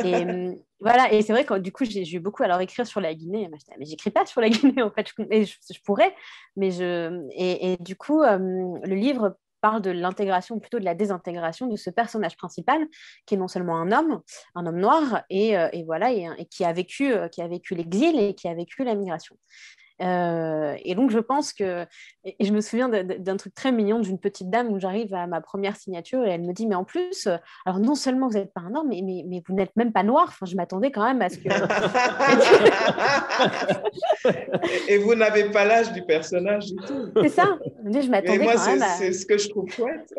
Et voilà, et c'est vrai que du coup, j'ai eu beaucoup à leur écrire sur la Guinée. Mais j'écris pas sur la Guinée, en fait. Je pourrais, mais et du coup, le livre parle de l'intégration, plutôt de la désintégration de ce personnage principal, qui est non seulement un homme noir, et voilà, et qui a vécu l'exil et qui a vécu la migration. Et donc je pense que, et je me souviens d'un truc très mignon d'une petite dame où j'arrive à ma première signature et elle me dit, mais en plus, alors non seulement vous n'êtes pas un homme, mais vous n'êtes même pas noir. Enfin, je m'attendais quand même à ce que... Et vous n'avez pas l'âge du personnage du tout. C'est ça. Je m'attendais quand même à... c'est ce que je trouve chouette.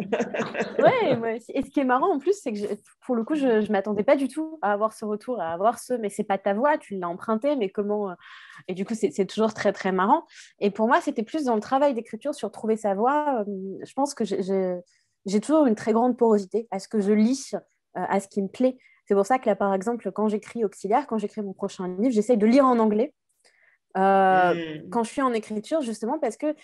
Ouais. Et ce qui est marrant en plus, c'est que pour le coup, je ne m'attendais pas du tout à avoir ce retour, à avoir mais c'est pas ta voix, tu l'as emprunté, mais comment... Et du coup, c'est toujours très, très marrant. Et pour moi, c'était plus dans le travail d'écriture sur trouver sa voix. Je pense que j'ai toujours une très grande porosité à ce que je lis, à ce qui me plaît. C'est pour ça que là, par exemple, quand j'écris Auxiliaire, quand j'écris mon prochain livre, j'essaye de lire en anglais. Quand je suis en écriture, justement, parce que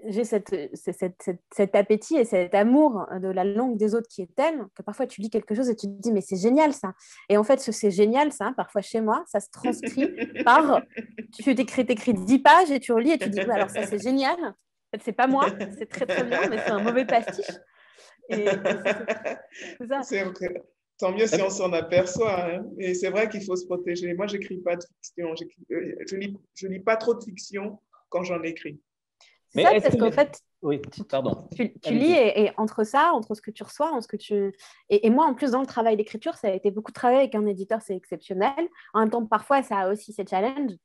j'ai cet appétit et cet amour de la langue des autres qui est tel que parfois tu lis quelque chose et tu te dis mais c'est génial ça. Et en fait, c'est génial ça, parfois chez moi, ça se transcrit par tu t'écris 10 pages et tu relis et tu dis alors ça c'est génial. En fait, c'est pas moi, c'est très très bien, mais c'est un mauvais pastiche. Et c'est ça. C'est Tant mieux si on s'en aperçoit. Hein. Et c'est vrai qu'il faut se protéger. Moi, j'écris pas de fiction. Je lis pas trop de fiction quand j'en écris. Mais ça, parce qu'en fait, oui, pardon. Tu lis et entre ça, entre ce que tu reçois, entre ce que tu... Et moi, en plus, dans le travail d'écriture, ça a été beaucoup de travail avec un éditeur, c'est exceptionnel. En même temps, parfois, ça a aussi ses challenges.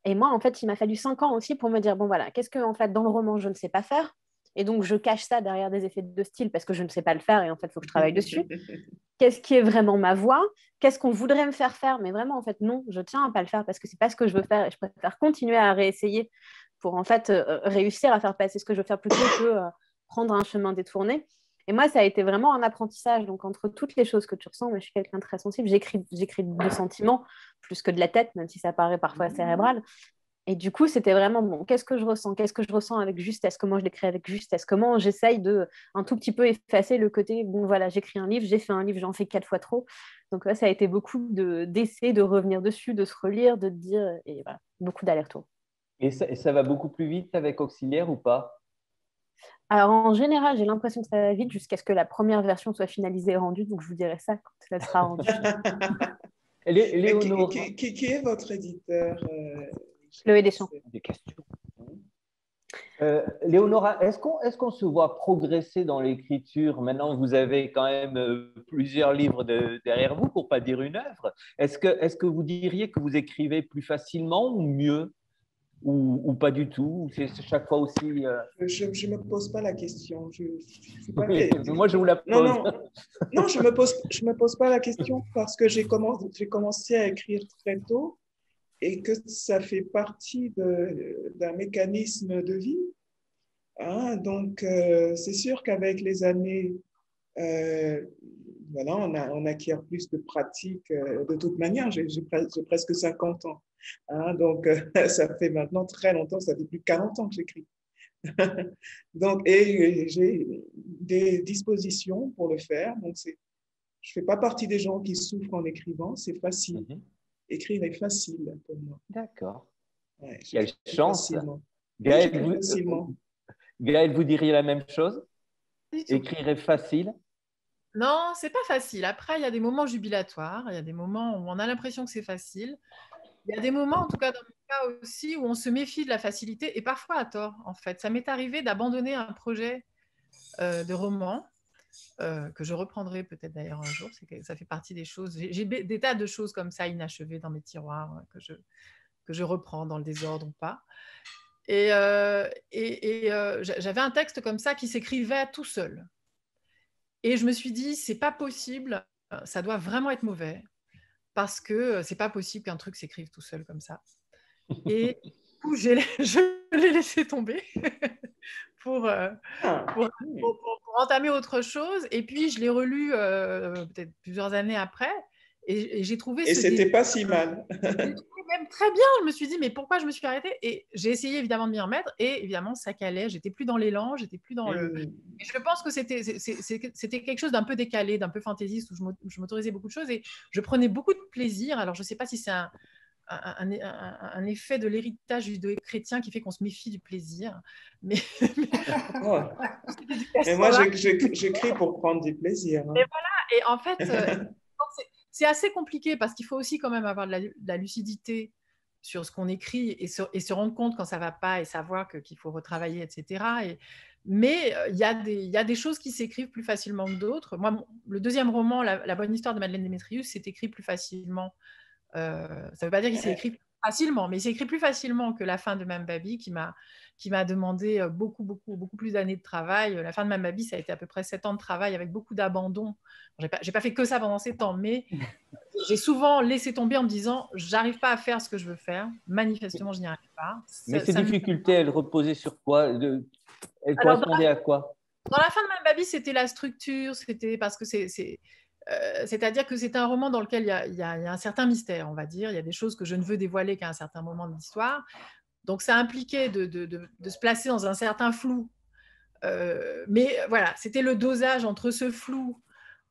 Et moi, en fait, il m'a fallu 5 ans aussi pour me dire, bon, voilà, qu'est-ce que, en fait, dans le roman, je ne sais pas faire. Et donc, je cache ça derrière des effets de style parce que je ne sais pas le faire et en fait, il faut que je travaille dessus. Qu'est-ce qui est vraiment ma voix? Qu'est-ce qu'on voudrait me faire faire? Mais vraiment, en fait, non, je tiens à pas le faire parce que c'est pas ce que je veux faire et je préfère continuer à réessayer pour en fait réussir à faire passer ce que je veux faire plutôt que prendre un chemin détourné. Et moi, ça a été vraiment un apprentissage. Donc, entre toutes les choses que tu ressens, moi, je suis quelqu'un de très sensible. J'écris de sentiments plus que de la tête, même si ça paraît parfois cérébral. Et du coup, c'était vraiment, bon, qu'est-ce que je ressens? Qu'est-ce que je ressens avec justesse? Comment je l'écris avec justesse? Comment j'essaye de un tout petit peu effacer le côté, bon, voilà, j'écris un livre, j'ai fait un livre, j'en fais 4 fois trop. Donc, ouais, ça a été beaucoup d'essais, de revenir dessus, de se relire, de dire, et voilà, beaucoup d'allers-retours. Et ça va beaucoup plus vite avec Auxiliaire ou pas? Alors, en général, j'ai l'impression que ça va vite jusqu'à ce que la première version soit finalisée et rendue. Donc, je vous dirai ça quand elle sera rendue. Léonore. Qui est votre éditeur Chloé Deschamps. Des questions. Léonora, est-ce qu'on se voit progresser dans l'écriture? Maintenant, vous avez quand même plusieurs livres derrière vous, pour ne pas dire une œuvre. Est-ce que vous diriez que vous écrivez plus facilement ou mieux ou pas du tout? C'est chaque fois aussi… Je ne me pose pas la question. Moi, je vous la pose. Non, je me pose pas la question parce que j'ai commencé à écrire très tôt et que ça fait partie d'un mécanisme de vie. Hein? Donc, c'est sûr qu'avec les années, voilà, on acquiert plus de pratique. De toute manière, j'ai presque 50 ans. Hein? Donc, ça fait maintenant très longtemps, ça fait plus de 40 ans que j'écris. Donc, et j'ai des dispositions pour le faire. Donc, je ne fais pas partie des gens qui souffrent en écrivant, c'est facile. Écrire est facile pour moi. D'accord. Ouais, quelle chance. Gaëlle, vous diriez la même chose? Écrire est facile? Non, c'est pas facile. Après, il y a des moments jubilatoires, il y a des moments où on a l'impression que c'est facile. Il y a des moments, en tout cas dans mon cas aussi, où on se méfie de la facilité et parfois à tort, en fait. Ça m'est arrivé d'abandonner un projet de roman que je reprendrai peut-être d'ailleurs un jour. Ça fait partie des choses. J'ai des tas de choses comme ça inachevées dans mes tiroirs que je reprends dans le désordre ou pas. Et j'avais un texte comme ça qui s'écrivait tout seul. Et je me suis dit, c'est pas possible, ça doit vraiment être mauvais, parce que c'est pas possible qu'un truc s'écrive tout seul comme ça. Et du coup, je l'ai laissé tomber pour entamer autre chose. Et puis, je l'ai relu peut-être plusieurs années après. Et j'ai trouvé… Et c'était pas si mal. J'ai trouvé même très bien. Je me suis dit, mais pourquoi je me suis arrêtée? Et j'ai essayé évidemment de m'y remettre. Et évidemment, ça calait. J'étais plus dans l'élan. J'étais plus dans le… Et je pense que c'était quelque chose d'un peu décalé, d'un peu fantaisiste, où je m'autorisais beaucoup de choses. Et je prenais beaucoup de plaisir. Alors, je ne sais pas si c'est un effet de l'héritage judéo-chrétien qui fait qu'on se méfie du plaisir. Mais moi, j'écris pour prendre du plaisir. Hein. Et voilà. Et en fait… c'est assez compliqué parce qu'il faut aussi quand même avoir de la lucidité sur ce qu'on écrit et se rendre compte quand ça ne va pas et savoir qu'il faut retravailler, etc. Mais il y a des choses qui s'écrivent plus facilement que d'autres. Moi, le deuxième roman, La bonne histoire de Madeleine Démétrius, s'est écrit plus facilement. Ça ne veut pas dire qu'il s'est écrit facilement, mais il s'est écrit plus facilement que La fin de Mme Baby, qui m'a demandé beaucoup plus d'années de travail. La fin de Mme Baby, ça a été à peu près 7 ans de travail avec beaucoup d'abandon. J'ai pas fait que ça pendant 7 ans, mais j'ai souvent laissé tomber en me disant j'arrive pas à faire ce que je veux faire. Manifestement, je n'y arrive pas. Mais ces difficultés, elles reposaient sur quoi? Elles correspondaient à quoi? Dans La fin de Mme Baby, c'était la structure, c'était parce que c'est-à-dire que c'est un roman dans lequel il y a un certain mystère, on va dire. Il y a des choses que je ne veux dévoiler qu'à un certain moment de l'histoire. Donc, ça impliquait de se placer dans un certain flou. Mais voilà, c'était le dosage entre ce flou,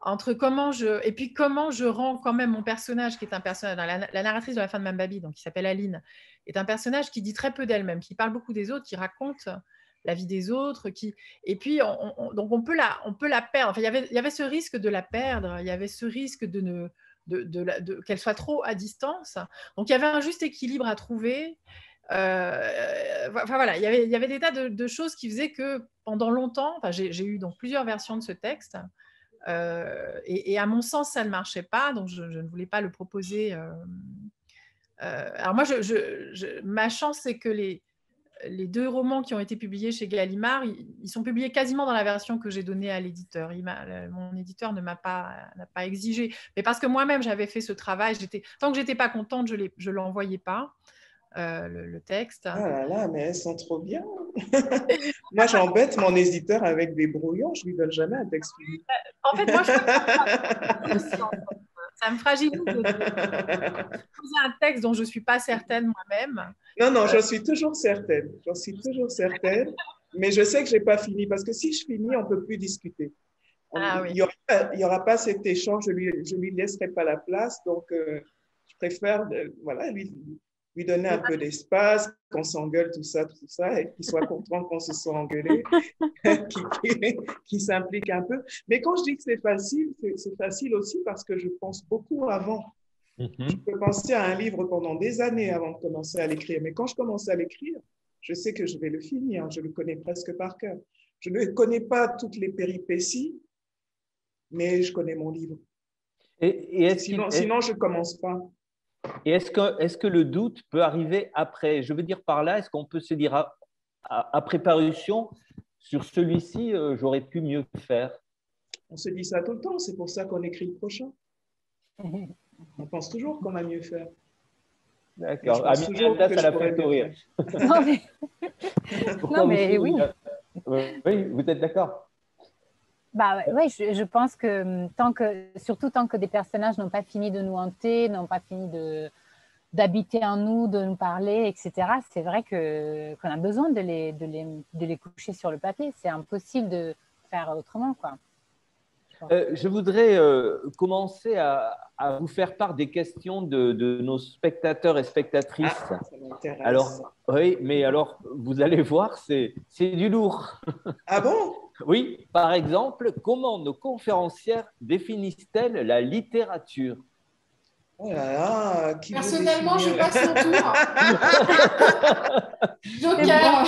entre comment je rends quand même mon personnage, qui est un personnage, la narratrice de La fin de Mme Baby, donc qui s'appelle Aline, est un personnage qui dit très peu d'elle-même, qui parle beaucoup des autres, qui raconte la vie des autres, et puis donc on peut la perdre. Enfin, il y avait ce risque de la perdre, il y avait ce risque qu'elle soit trop à distance. Donc il y avait un juste équilibre à trouver. Voilà, il y avait des tas de choses qui faisaient que pendant longtemps, j'ai eu donc plusieurs versions de ce texte, et à mon sens ça ne marchait pas, donc je ne voulais pas le proposer. Alors moi, ma chance, c'est que les 2 romans qui ont été publiés chez Gallimard, ils sont publiés quasiment dans la version que j'ai donnée à l'éditeur. Mon éditeur n'a pas exigé, mais parce que moi-même j'avais fait ce travail, tant que j'étais pas contente, je l'envoyais pas. Le texte. Ah là là, mais elles sont trop bien. Moi, j'embête mon éditeur avec des brouillons, je lui donne jamais un texte fini. En fait, moi, ça me fragilise de poser un texte dont je ne suis pas certaine moi-même. Non, j'en suis toujours certaine. J'en suis toujours certaine, mais je sais que je n'ai pas fini, parce que si je finis, on ne peut plus discuter. Oui. Il n'y aura pas cet échange, je lui laisserai pas la place, donc je préfère lui donner un peu d'espace, qu'on s'engueule, tout ça, et qu'il soit content qu'on se soit engueulé, qu'il s'implique un peu. Mais quand je dis que c'est facile aussi parce que je pense beaucoup avant. Je peux penser à un livre pendant des années avant de commencer à l'écrire. Mais quand je commence à l'écrire, je sais que je vais le finir. Je le connais presque par cœur. Je ne connais pas toutes les péripéties, mais je connais mon livre. Sinon, je ne commence pas. Et est-ce que le doute peut arriver après? Je veux dire par là, est-ce qu'on peut se dire après parution, sur celui-ci, j'aurais pu mieux faire? On se dit ça tout le temps, c'est pour ça qu'on écrit le prochain. On pense toujours qu'on va mieux faire. D'accord. Aminata, ça l'a fait rire. Non, mais oui. Oui, vous êtes d'accord? Oui, je pense que surtout tant que des personnages n'ont pas fini de nous hanter, n'ont pas fini d'habiter en nous, de nous parler, etc., c'est vrai qu'on a besoin de les coucher sur le papier. C'est impossible de faire autrement, quoi. Je voudrais commencer à vous faire part des questions de nos spectateurs et spectatrices. Ça m'intéresse. Alors, oui, mais alors, vous allez voir, c'est du lourd. Ah bon? Oui, par exemple, comment nos conférencières définissent-elles la littérature? Oh là là, personnellement, je passe mon tour. Joker.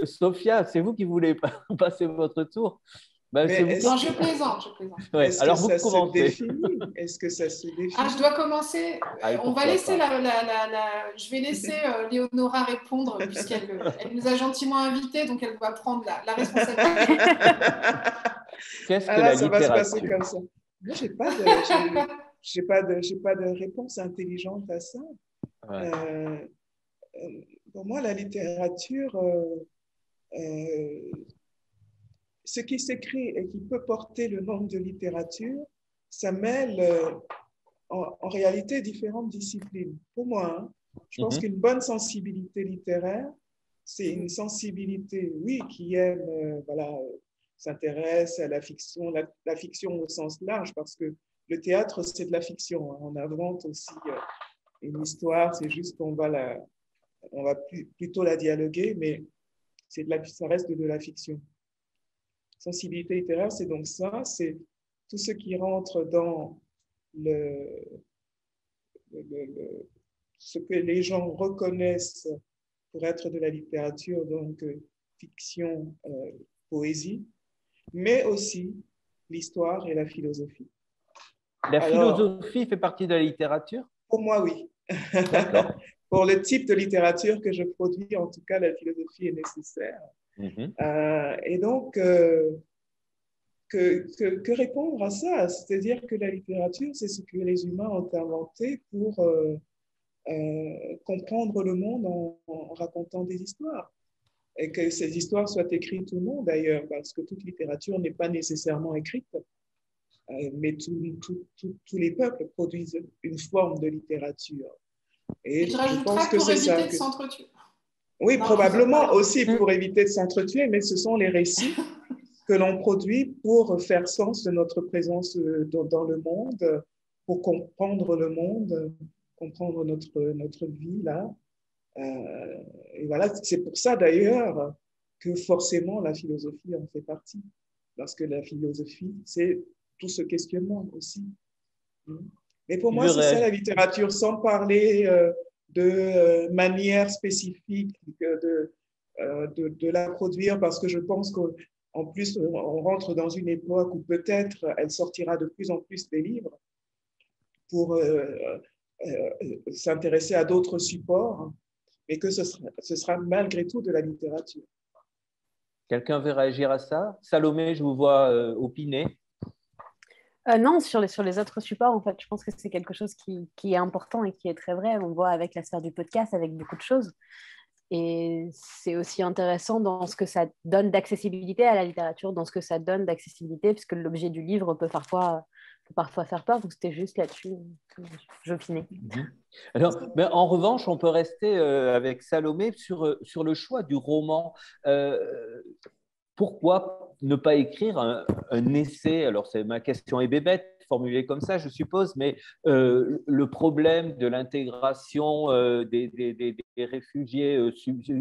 Sophia, c'est vous qui voulez passer votre tour? Non, je plaisante. Ouais, est-ce alors que vous ça commencez. se définit? Est-ce que ça se définit? Je dois commencer. On va laisser je vais laisser Léonora répondre puisqu'elle nous a gentiment invités, donc elle va prendre la responsabilité. Qu'est-ce que la littérature? Ça va se passer comme ça. Moi, j'ai pas de réponse intelligente à ça. Ouais. Pour moi, la littérature, ce qui s'écrit et qui peut porter le nom de littérature, ça mêle en réalité différentes disciplines. Pour moi, je pense qu'une bonne sensibilité littéraire, c'est une sensibilité, oui, qui aime, s'intéresse à la fiction au sens large, parce que le théâtre, c'est de la fiction. Hein. On invente aussi une histoire, c'est juste qu'on va plutôt la dialoguer, mais ça reste de la fiction. Sensibilité littéraire, c'est donc ça, c'est tout ce qui rentre dans ce que les gens reconnaissent pour être de la littérature, donc fiction, poésie, mais aussi l'histoire et la philosophie. La philosophie fait partie de la littérature? Pour moi, oui. Pour le type de littérature que je produis, en tout cas, la philosophie est nécessaire. Et donc, que répondre à ça? C'est-à-dire que la littérature, c'est ce que les humains ont inventé pour comprendre le monde en racontant des histoires. Et que ces histoires soient écrites ou non, d'ailleurs, parce que toute littérature n'est pas nécessairement écrite. Mais tous les peuples produisent une forme de littérature. Et je pense que c'est ça. Pour éviter de s'entretuer. Oui, probablement aussi pour éviter de s'entretuer, mais ce sont les récits que l'on produit pour faire sens de notre présence dans le monde, pour comprendre le monde, comprendre notre vie là. Et voilà, c'est pour ça d'ailleurs que forcément la philosophie en fait partie. Parce que la philosophie, c'est tout ce questionnement aussi. Mais pour moi, c'est ça la littérature, sans parler de manière spécifique de la produire, parce que je pense qu'en plus, on rentre dans une époque où peut-être elle sortira de plus en plus des livres pour s'intéresser à d'autres supports, mais que ce sera malgré tout de la littérature. Quelqu'un veut réagir à ça? Salomé, je vous vois opiner. Non, sur les autres supports, en fait, je pense que c'est quelque chose qui est important et qui est très vrai. On voit avec la sphère du podcast, avec beaucoup de choses. Et c'est aussi intéressant dans ce que ça donne d'accessibilité à la littérature, dans ce que ça donne d'accessibilité, puisque l'objet du livre peut parfois faire peur. Donc, c'était juste là-dessus que j'opinais. Alors, mais en revanche, on peut rester avec Salomé sur le choix du roman. Pourquoi ne pas écrire un essai? Alors, ma question est bébête, formulée comme ça, je suppose, mais le problème de l'intégration des réfugiés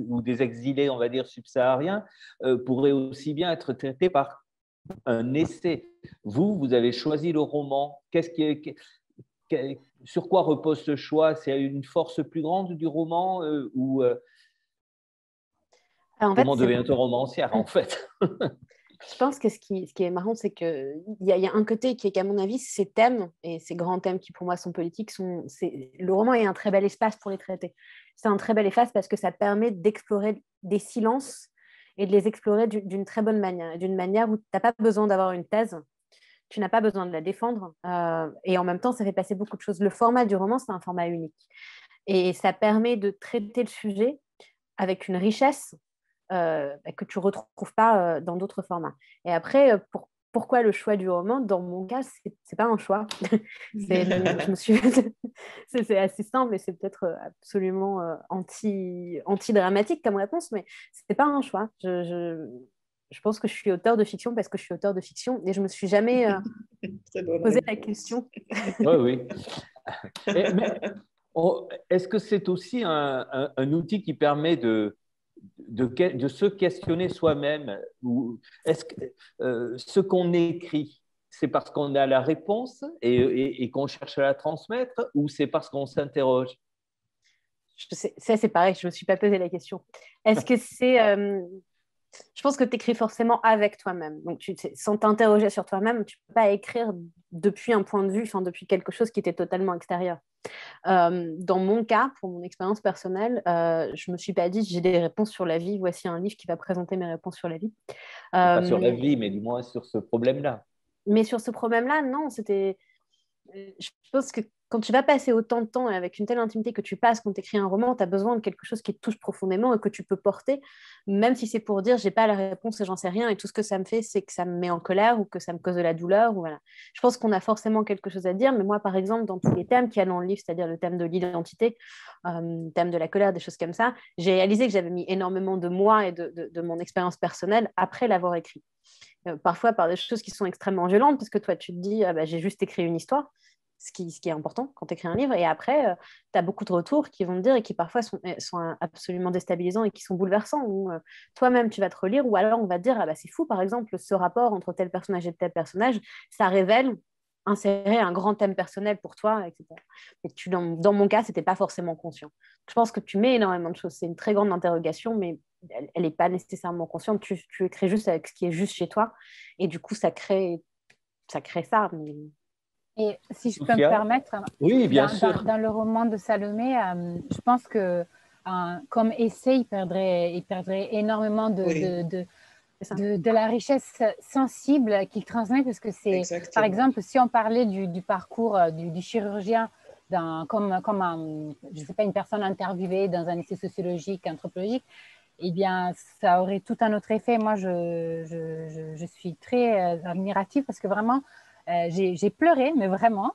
ou des exilés, on va dire, subsahariens, pourrait aussi bien être traité par un essai. Vous avez choisi le roman. Sur quoi repose ce choix? C'est une force plus grande du roman comment devient-on romancière, en fait? Je pense que ce qui est marrant, c'est qu'il y a un côté qui est qu'à mon avis, ces thèmes, et ces grands thèmes qui pour moi sont politiques, le roman est un très bel espace pour les traiter. C'est un très bel espace parce que ça permet d'explorer des silences et de les explorer d'une très bonne manière, d'une manière où tu n'as pas besoin d'avoir une thèse, tu n'as pas besoin de la défendre, et en même temps, ça fait passer beaucoup de choses. Le format du roman, c'est un format unique. Et ça permet de traiter le sujet avec une richesse que tu ne retrouves pas dans d'autres formats. Et après, pourquoi le choix du roman? Dans mon cas, ce n'est pas un choix. C'est assez simple et c'est peut-être absolument anti-dramatique comme réponse, mais ce n'est pas un choix. Je pense que je suis auteur de fiction parce que je suis auteur de fiction et je ne me suis jamais posé la question. Oui. Est-ce que c'est aussi un outil qui permet de se questionner soi-même? Est-ce que ce qu'on écrit, c'est parce qu'on a la réponse et qu'on cherche à la transmettre, ou c'est parce qu'on s'interroge? Ça, c'est pareil, je ne me suis pas posé la question. Est-ce que c'est... je pense que tu écris forcément avec toi-même. Donc, sans t'interroger sur toi-même, tu ne peux pas écrire depuis un point de vue, depuis quelque chose qui était totalement extérieur. Dans mon cas, pour mon expérience personnelle, je ne me suis pas dit j'ai des réponses sur la vie, voici un livre qui va présenter mes réponses sur la vie. Pas sur la vie, mais du moins sur ce problème-là. Mais sur ce problème-là, non, c'était... Je pense que quand tu vas passer autant de temps et avec une telle intimité que tu passes quand tu écris un roman, tu as besoin de quelque chose qui te touche profondément et que tu peux porter, même si c'est pour dire j'ai pas la réponse et j'en sais rien et tout ce que ça me fait, c'est que ça me met en colère ou que ça me cause de la douleur. Ou voilà. Je pense qu'on a forcément quelque chose à dire, mais moi, par exemple, dans tous les thèmes qu'il y a dans le livre, c'est-à-dire le thème de l'identité, le thème de la colère, des choses comme ça, j'ai réalisé que j'avais mis énormément de moi et de mon expérience personnelle après l'avoir écrit. Parfois par des choses qui sont extrêmement violentes, parce que toi, tu te dis j'ai juste écrit une histoire. Ce qui est important quand tu écris un livre. Et après, tu as beaucoup de retours qui vont te dire et qui parfois sont absolument déstabilisants et qui sont bouleversants. Où toi-même, tu vas te relire ou alors on va te dire c'est fou, par exemple, ce rapport entre tel personnage et tel personnage, ça révèle insérer un grand thème personnel pour toi, etc. Et dans mon cas, ce n'était pas forcément conscient. Je pense que tu mets énormément de choses. C'est une très grande interrogation, mais elle n'est pas nécessairement consciente. Tu écris juste avec ce qui est juste chez toi. Et du coup, ça crée ça. Mais... Et si je peux me permettre, oui, bien sûr. Dans le roman de Salomé, je pense que comme essai, il perdrait énormément de la richesse sensible qu'il transmet, parce que c'est, par exemple, si on parlait du parcours du chirurgien comme je sais pas, une personne interviewée dans un essai sociologique, anthropologique, eh bien, ça aurait tout un autre effet. Moi, je suis très admirative parce que vraiment, j'ai pleuré, mais vraiment.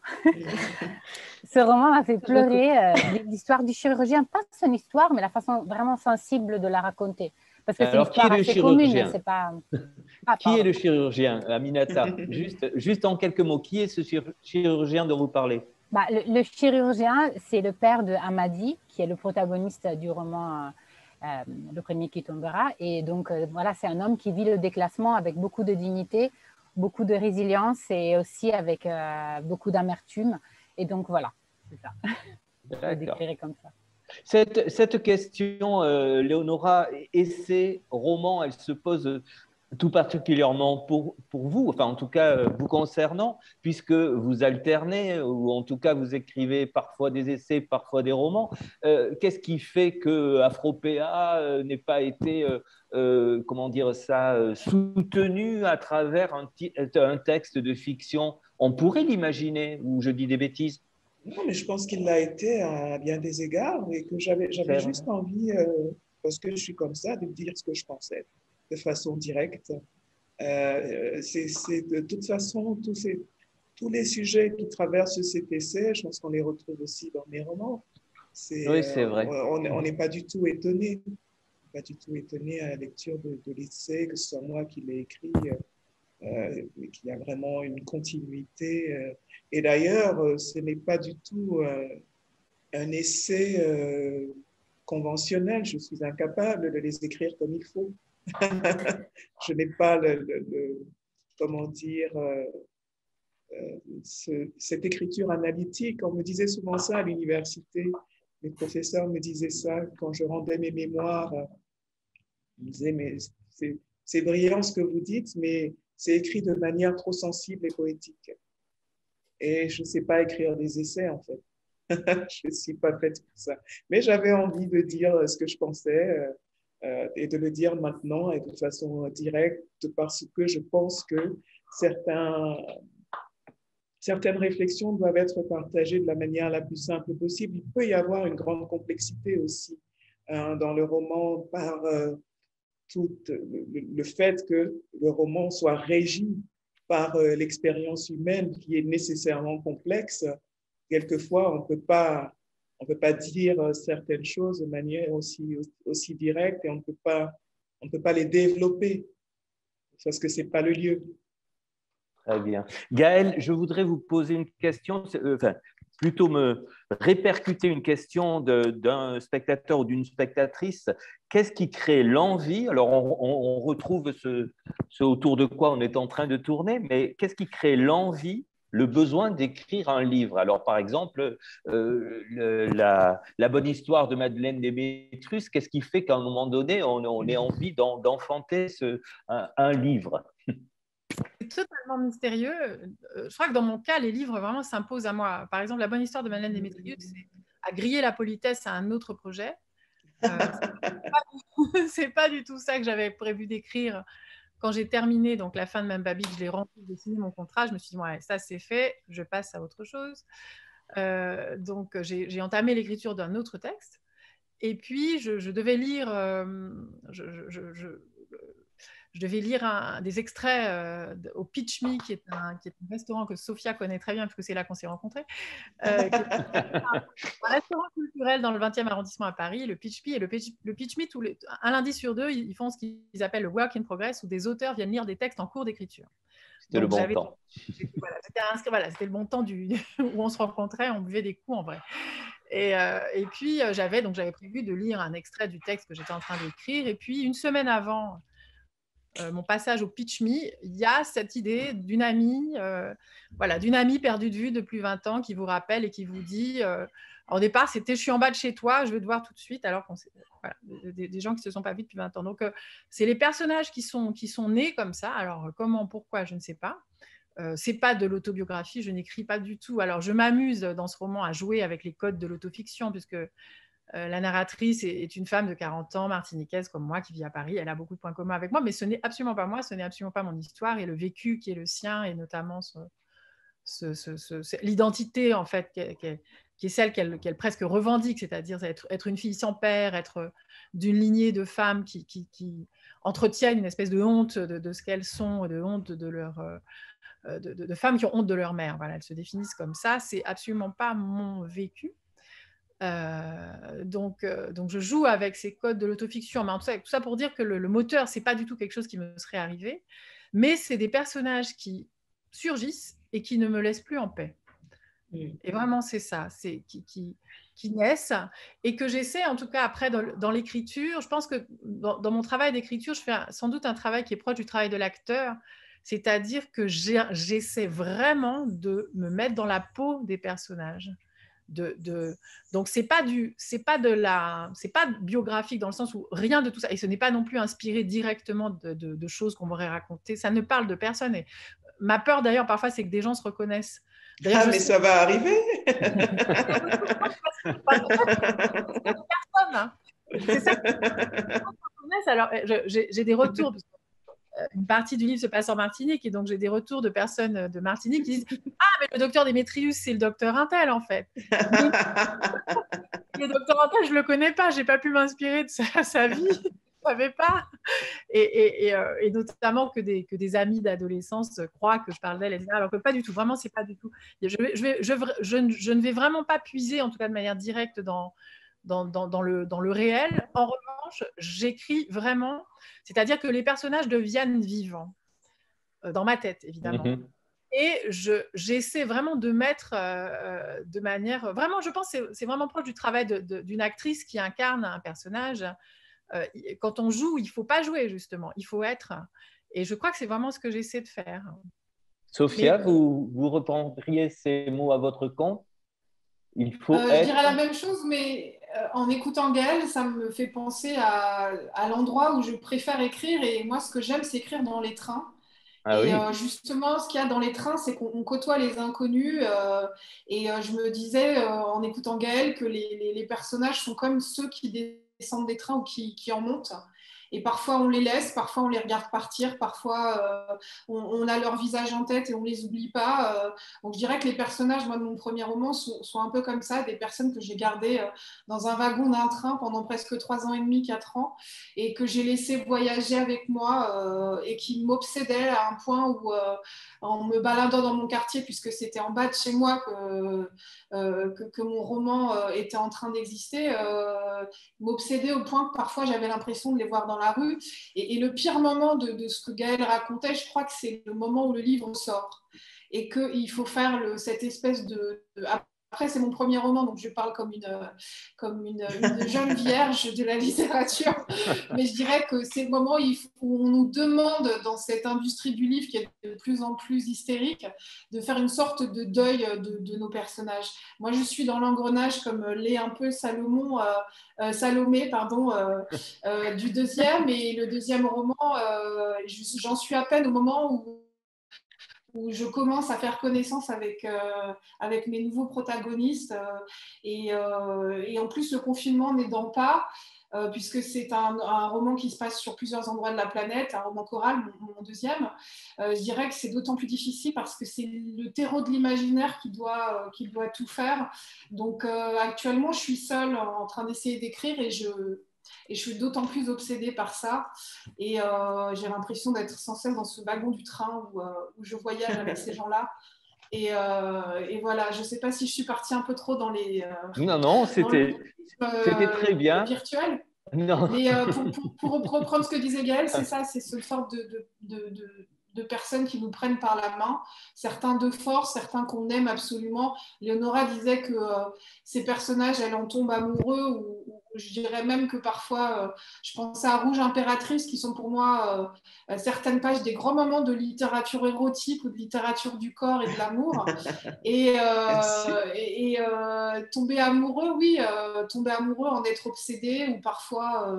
Ce roman m'a fait pleurer. L'histoire du chirurgien, pas son histoire, mais la façon vraiment sensible de la raconter. Parce que c'est une histoire assez commune. C'est pas... Qui est le chirurgien, Aminata? Juste en quelques mots, qui est ce chirurgien dont vous parlez? Le chirurgien, c'est le père de Hamadi, qui est le protagoniste du roman Le premier qui tombera. Et donc, voilà, c'est un homme qui vit le déclassement avec beaucoup de dignité, beaucoup de résilience et aussi avec beaucoup d'amertume. Et donc, voilà, c'est ça. Je le décrirai comme ça. Cette question, Léonora, essai, roman, elle se pose tout particulièrement pour vous, enfin en tout cas vous concernant, puisque vous alternez, ou en tout cas vous écrivez parfois des essais, parfois des romans. Qu'est-ce qui fait que Afropéa n'ait pas été, comment dire ça, soutenu à travers un texte de fiction? On pourrait l'imaginer, ou je dis des bêtises? Non, mais je pense qu'il l'a été à bien des égards et que j'avais juste envie, parce que je suis comme ça, de dire ce que je pensais de façon directe. C'est de toute façon, tous les sujets qui traversent cet essai, je pense qu'on les retrouve aussi dans mes romans. Oui, c'est vrai. On n'est pas du tout étonné. Pas du tout étonné à la lecture de l'essai, que ce soit moi qui l'ai écrit, qu'il y a vraiment une continuité. Et d'ailleurs, ce n'est pas du tout un essai conventionnel. Je suis incapable de les écrire comme il faut. Je n'ai pas comment dire, cette écriture analytique. On me disait souvent ça à l'université. Les professeurs me disaient ça quand je rendais mes mémoires. Ils me disaient, mais c'est brillant ce que vous dites, mais c'est écrit de manière trop sensible et poétique. Et je ne sais pas écrire des essais, en fait. Je ne suis pas faite pour ça. Mais j'avais envie de dire ce que je pensais et de le dire maintenant et de façon directe parce que je pense que certaines réflexions doivent être partagées de la manière la plus simple possible. Il peut y avoir une grande complexité aussi dans le roman par tout le fait que le roman soit régi par l'expérience humaine qui est nécessairement complexe. Quelquefois, on ne peut pas dire certaines choses de manière aussi directe et on ne peut pas les développer parce que ce n'est pas le lieu. Très bien. Gaël, je voudrais vous poser une question, enfin, plutôt me répercuter une question d'un spectateur ou d'une spectatrice. Qu'est-ce qui crée l'envie? Alors, on retrouve ce autour de quoi on est en train de tourner, mais qu'est-ce qui crée l'envie, le besoin d'écrire un livre? Alors, par exemple, la bonne histoire de Madeleine Démétrius, qu'est-ce qui fait qu'à un moment donné, on ait envie d'enfanter un livre? C'est totalement mystérieux. Je crois que dans mon cas, les livres vraiment s'imposent à moi. Par exemple, La bonne histoire de Madeleine Démétrius, c'est à griller la politesse à un autre projet. C'est pas du tout ça que j'avais prévu d'écrire quand j'ai terminé donc la fin de Même Baby, que je l'ai rempli, j'ai signé mon contrat. Je me suis dit, ouais, ça c'est fait, je passe à autre chose. Donc j'ai entamé l'écriture d'un autre texte. Et puis je devais lire, je devais lire des extraits au Pitch Me, qui est un restaurant que Sophia connaît très bien, parce que c'est là qu'on s'est rencontrés. Un restaurant culturel dans le 20e arrondissement à Paris, le Pitch Me. Et le Pitch Me, un lundi sur deux, ils font ce qu'ils appellent le work in progress, où des auteurs viennent lire des textes en cours d'écriture. C'était le bon temps. C'était le bon temps où on se rencontrait, on buvait des coups en vrai. Et puis, j'avais prévu de lire un extrait du texte que j'étais en train d'écrire. Et puis, une semaine avant mon passage au Pitch Me, il y a cette idée d'une amie, d'une amie perdue de vue depuis 20 ans qui vous rappelle et qui vous dit, au départ, c'était « je suis en bas de chez toi, je veux te voir tout de suite », alors des gens qui ne se sont pas vus depuis 20 ans. Donc, c'est les personnages qui sont nés comme ça. Alors, comment, pourquoi, je ne sais pas. Ce n'est pas de l'autobiographie, je n'écris pas du tout. Alors, je m'amuse dans ce roman à jouer avec les codes de l'autofiction, puisque la narratrice est une femme de 40 ans, martiniquaise comme moi, qui vit à Paris. Elle a beaucoup de points communs avec moi, mais ce n'est absolument pas moi, ce n'est absolument pas mon histoire. Et le vécu qui est le sien, et notamment l'identité, en fait, qui est celle qu'elle presque revendique, c'est-à-dire être une fille sans père, être d'une lignée de femmes qui entretiennent une espèce de honte de ce qu'elles sont, de honte de femmes qui ont honte de leur mère. Voilà, elles se définissent comme ça. C'est absolument pas mon vécu. Donc je joue avec ces codes de l'autofiction, mais tout ça pour dire que le moteur, c'est pas du tout quelque chose qui me serait arrivé, mais c'est des personnages qui surgissent et qui ne me laissent plus en paix. Et vraiment, c'est ça, c'est qui naissent et que j'essaie, en tout cas, après, dans l'écriture, je pense que dans mon travail d'écriture, je fais sans doute un travail qui est proche du travail de l'acteur, c'est-à-dire que j'essaie vraiment de me mettre dans la peau des personnages. Donc, c'est pas biographique dans le sens où rien de tout ça, et ce n'est pas non plus inspiré directement de choses qu'on m'aurait racontées, ça ne parle de personne. Et ma peur, d'ailleurs, parfois, c'est que des gens se reconnaissent. Ah, mais ça va arriver. C'est ça. Alors, j'ai des retours. Parce que, une partie du livre se passe en Martinique, et donc j'ai des retours de personnes de Martinique qui disent « Ah, mais le docteur Démétrius, c'est le docteur Intel, en fait. » Le docteur Intel, je ne le connais pas, je n'ai pas pu m'inspirer de sa vie. Je ne savais pas. Et notamment que des amis d'adolescence croient que je parle d'elle, etc. Alors que pas du tout. Vraiment, c'est pas du tout. Je ne vais vraiment pas puiser, en tout cas de manière directe, dans le réel. En revanche, j'écris vraiment, c'est-à-dire que les personnages deviennent vivants, dans ma tête, évidemment. Et j'essaie vraiment de mettre de manière... Vraiment, je pense que c'est vraiment proche du travail d'une actrice qui incarne un personnage. Quand on joue, il ne faut pas jouer, justement. Il faut être. Et je crois que c'est vraiment ce que j'essaie de faire. Sophia, vous reprendriez ces mots à votre compte? Il faut être... Je dirais la même chose, mais en écoutant Gaëlle, ça me fait penser à l'endroit où je préfère écrire. Et moi, ce que j'aime, c'est écrire dans les trains. Ah, et oui. Justement, ce qu'il y a dans les trains, c'est qu'on côtoie les inconnus. Je me disais, en écoutant Gaëlle, que les personnages sont comme ceux qui descendent des trains ou qui en montent. Et parfois, on les laisse, parfois, on les regarde partir, parfois, on a leur visage en tête et on ne les oublie pas. Donc, je dirais que les personnages, moi, de mon premier roman, sont un peu comme ça, des personnes que j'ai gardées dans un wagon d'un train pendant presque 3 ans et demi, 4 ans, et que j'ai laissé voyager avec moi et qui m'obsédaient à un point où, en me baladant dans mon quartier, puisque c'était en bas de chez moi que mon roman était en train d'exister, m'obsédait au point que parfois j'avais l'impression de les voir dans la rue. Et le pire moment de ce que Gaëlle racontait, je crois que c'est le moment où le livre sort. Et qu'il faut faire cette espèce de... Après, c'est mon premier roman, donc je parle comme une jeune vierge de la littérature. Mais je dirais que c'est le moment où on nous demande, dans cette industrie du livre qui est de plus en plus hystérique, de faire une sorte de deuil de nos personnages. Moi, je suis dans l'engrenage, comme l'est un peu Salomé, du deuxième. Et le deuxième roman, j'en suis à peine au moment où je commence à faire connaissance avec mes nouveaux protagonistes. Et en plus, le confinement n'aidant pas, puisque c'est un roman qui se passe sur plusieurs endroits de la planète, un roman choral, mon deuxième. Je dirais que c'est d'autant plus difficile parce que c'est le terreau de l'imaginaire qui doit tout faire. Donc actuellement, je suis seule en train d'essayer d'écrire et je suis d'autant plus obsédée par ça. Et j'ai l'impression d'être sans cesse dans ce wagon du train où je voyage avec ces gens-là. Et voilà, je ne sais pas si je suis partie un peu trop dans les... non, c'était très bien. Virtuel. Non. Mais pour reprendre ce que disait Gaëlle, c'est ça, c'est cette sorte de personnes qui nous prennent par la main, certains de force, certains qu'on aime absolument. Léonora disait que ces personnages, elle en tombe amoureux, ou je dirais même que parfois, je pensais à Rouge Impératrice, qui sont pour moi certaines pages des grands moments de littérature érotique ou de littérature du corps et de l'amour. Et tomber amoureux, oui, tomber amoureux, en être obsédé, ou parfois...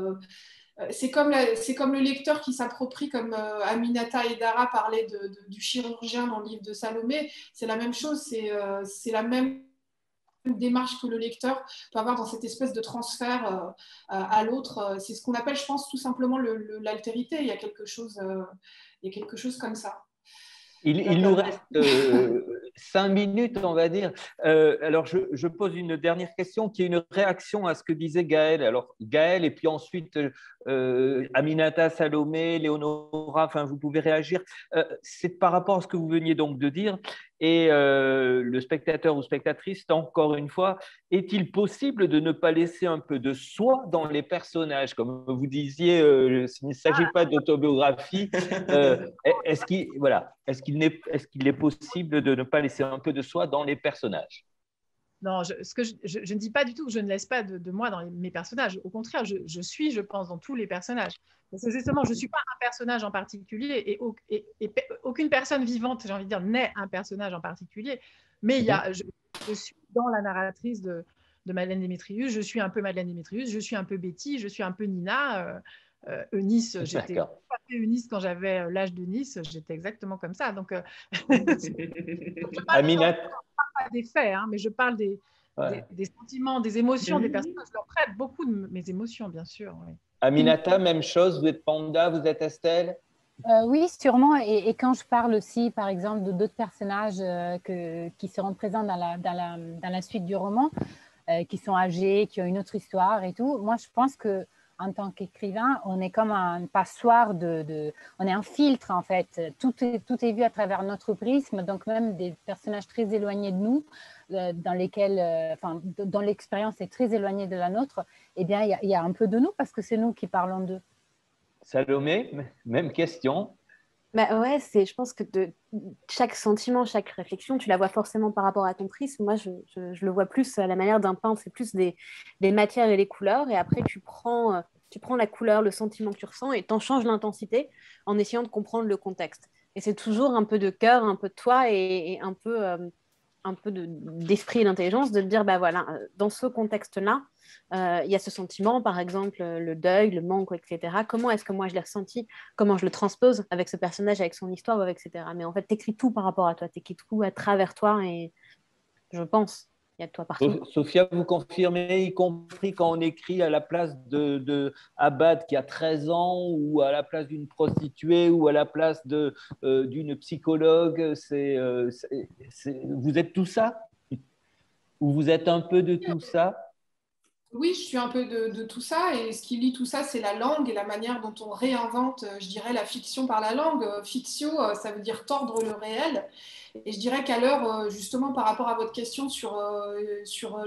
c'est comme le lecteur qui s'approprie, comme Aminata Aidara parlait du chirurgien dans le livre de Salomé. C'est la même chose, c'est la même démarche que le lecteur peut avoir dans cette espèce de transfert à l'autre. C'est ce qu'on appelle, je pense, tout simplement l'altérité. Il y a quelque chose comme ça. Il nous reste 5 minutes, on va dire. Alors, je pose une dernière question qui est une réaction à ce que disait Gaëlle. Alors, Gaëlle, et puis ensuite Aminata, Salomé, Léonora, enfin, vous pouvez réagir. C'est par rapport à ce que vous veniez donc de dire. Et le spectateur ou spectatrice, encore une fois, est-il possible de ne pas laisser un peu de soi dans les personnages? Comme vous disiez, il ne s'agit pas d'autobiographie. Est-ce qu'il est possible de ne pas laisser un peu de soi dans les personnages? Non, je ne dis pas du tout que je ne laisse pas de moi dans mes personnages. Au contraire, je pense, dans tous les personnages. Parce que justement, je ne suis pas un personnage en particulier et aucune personne vivante, j'ai envie de dire, n'est un personnage en particulier. Mais je suis dans la narratrice de Madeleine Démétrius. Je suis un peu Madeleine Démétrius, je suis un peu Betty, je suis un peu Nina. Eunice, j'étais pas Eunice quand j'avais l'âge d'Eunice, j'étais exactement comme ça. Donc, Aminata. pas des faits, hein, mais je parle des sentiments, des émotions des personnes. Je leur prête beaucoup de mes émotions, bien sûr. Oui. Aminata, même chose, vous êtes Panda, vous êtes Estelle? Oui, sûrement. Et quand je parle aussi, par exemple, d'autres personnages qui seront présents dans la suite du roman, qui sont âgés, qui ont une autre histoire et tout, moi, je pense que en tant qu'écrivain, on est comme un passoire on est un filtre en fait. Tout est vu à travers notre prisme, donc même des personnages très éloignés de nous, dans lesquels, dont l'expérience est très éloignée de la nôtre, eh bien, il y a un peu de nous parce que c'est nous qui parlons d'eux. Salomé, même question. Bah ouais, je pense que chaque sentiment, chaque réflexion, tu la vois forcément par rapport à ton prisme. Moi, je le vois plus à la manière d'un peintre, c'est plus des matières et les couleurs. Et après, tu prends la couleur, le sentiment que tu ressens et t'en changes l'intensité en essayant de comprendre le contexte. Et c'est toujours un peu de cœur, un peu de toi et un peu d'esprit et d'intelligence de te dire, bah voilà, dans ce contexte-là, il y a ce sentiment, par exemple, le deuil, le manque, etc. Comment est-ce que moi je l'ai ressenti? Comment je le transpose avec ce personnage, avec son histoire, etc. Mais en fait, tu écris tout par rapport à toi, tu écris tout à travers toi et je pense, il y a de toi partout. Sophia, vous confirmez, y compris quand on écrit à la place de Abad qui a 13 ans ou à la place d'une prostituée ou à la place d'une psychologue, vous êtes tout ça? Ou vous êtes un peu de tout ça? Oui, je suis un peu de tout ça, et ce qui lie tout ça, c'est la langue et la manière dont on réinvente, je dirais, la fiction par la langue. Fictio, ça veut dire tordre le réel. Et je dirais qu'à l'heure, justement, par rapport à votre question sur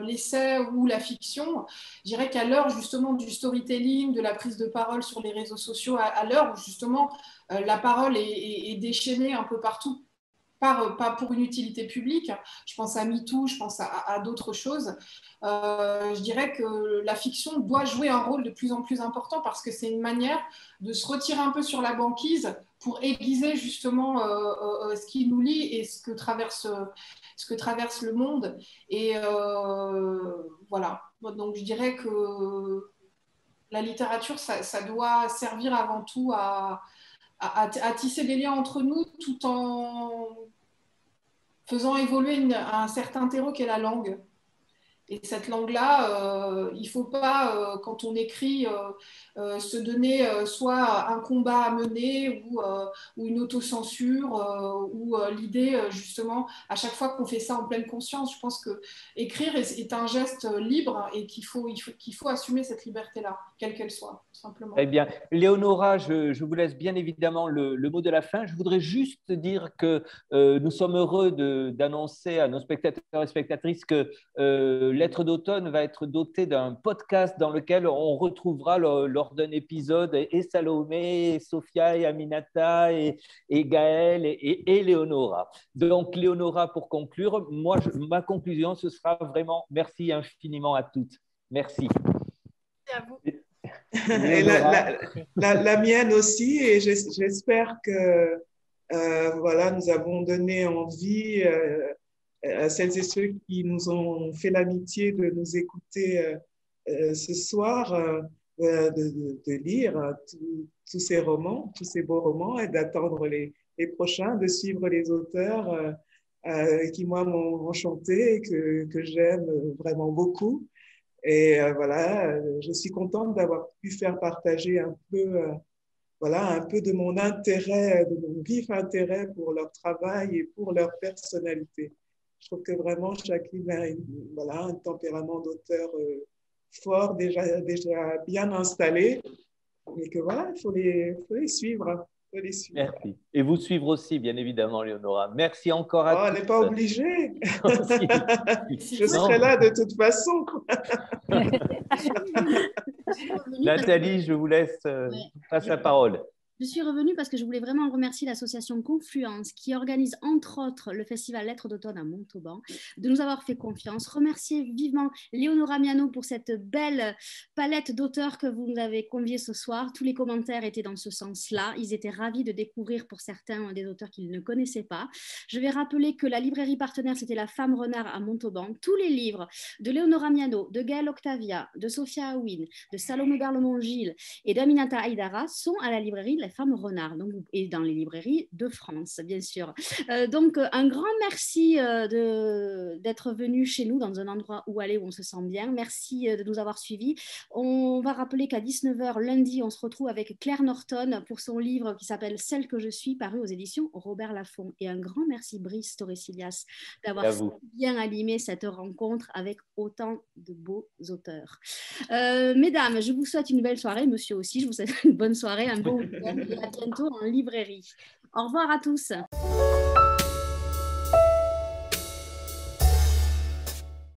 l'essai ou la fiction, je dirais qu'à l'heure, justement, du storytelling, de la prise de parole sur les réseaux sociaux, à l'heure où, justement, la parole est déchaînée un peu partout, pas pour une utilité publique, je pense à MeToo, je pense à d'autres choses, je dirais que la fiction doit jouer un rôle de plus en plus important parce que c'est une manière de se retirer un peu sur la banquise pour aiguiser justement ce qui nous lie et ce que traverse le monde. Et voilà, donc je dirais que la littérature, ça doit servir avant tout à tisser des liens entre nous tout en faisant évoluer un certain terreau qu'est la langue. Et cette langue-là, il ne faut pas, quand on écrit, se donner soit un combat à mener ou une autocensure ou l'idée, justement, à chaque fois qu'on fait ça en pleine conscience. Je pense qu'écrire est un geste libre et qu'il faut assumer cette liberté-là, quelle qu'elle soit, tout simplement. Eh bien, Léonora, je vous laisse bien évidemment le mot de la fin. Je voudrais juste dire que nous sommes heureux d'annoncer à nos spectateurs et spectatrices que Lettres d'automne va être doté d'un podcast dans lequel on retrouvera lors d'un épisode et Salomé, et Sophia, et Aminata, et Gaëlle, et Léonora. Donc, Léonora, pour conclure, ma conclusion, ce sera vraiment merci infiniment à toutes. Merci. Merci à vous. Et la mienne aussi, et j'espère que voilà, nous avons donné envie à celles et ceux qui nous ont fait l'amitié de nous écouter ce soir, de lire tous ces romans, tous ces beaux romans, et d'attendre les prochains, de suivre les auteurs qui, moi, m'ont enchanté et que j'aime vraiment beaucoup. Et voilà, je suis contente d'avoir pu faire partager un peu de mon intérêt, de mon vif intérêt pour leur travail et pour leur personnalité. Je trouve que vraiment chacune a un tempérament d'auteur fort, déjà bien installé, et que voilà, il faut les suivre. faut les suivre. Merci. Et vous suivre aussi, bien évidemment, Léonora. Merci encore à tous. On n'est pas obligé. Je serai là de toute façon. Nathalie, je vous laisse passer la parole. Je suis revenue parce que je voulais vraiment remercier l'association Confluence qui organise entre autres le festival Lettres d'automne à Montauban de nous avoir fait confiance. Remercier vivement Léonora Miano pour cette belle palette d'auteurs que vous nous avez conviés ce soir. Tous les commentaires étaient dans ce sens-là. Ils étaient ravis de découvrir pour certains des auteurs qu'ils ne connaissaient pas. Je vais rappeler que la librairie partenaire, c'était La Femme Renard à Montauban. Tous les livres de Léonora Miano, de Gaëlle Octavia, de Sophia Aouin, de Salomé Garlemont-Gilles et d'Aminata Haïdara sont à la librairie La Femme Renard, donc, et dans les librairies de France, bien sûr. Donc, un grand merci d'être venu chez nous dans un endroit où aller, où on se sent bien. Merci de nous avoir suivis. On va rappeler qu'à 19h lundi, on se retrouve avec Claire Norton pour son livre qui s'appelle Celle que je suis, paru aux éditions Robert Laffont. Et un grand merci, Brice Torrecillas, d'avoir bien animé cette rencontre avec autant de beaux auteurs. Mesdames, je vous souhaite une belle soirée. Monsieur aussi, je vous souhaite une bonne soirée, un bon week-end. Et à bientôt en librairie. Au revoir à tous.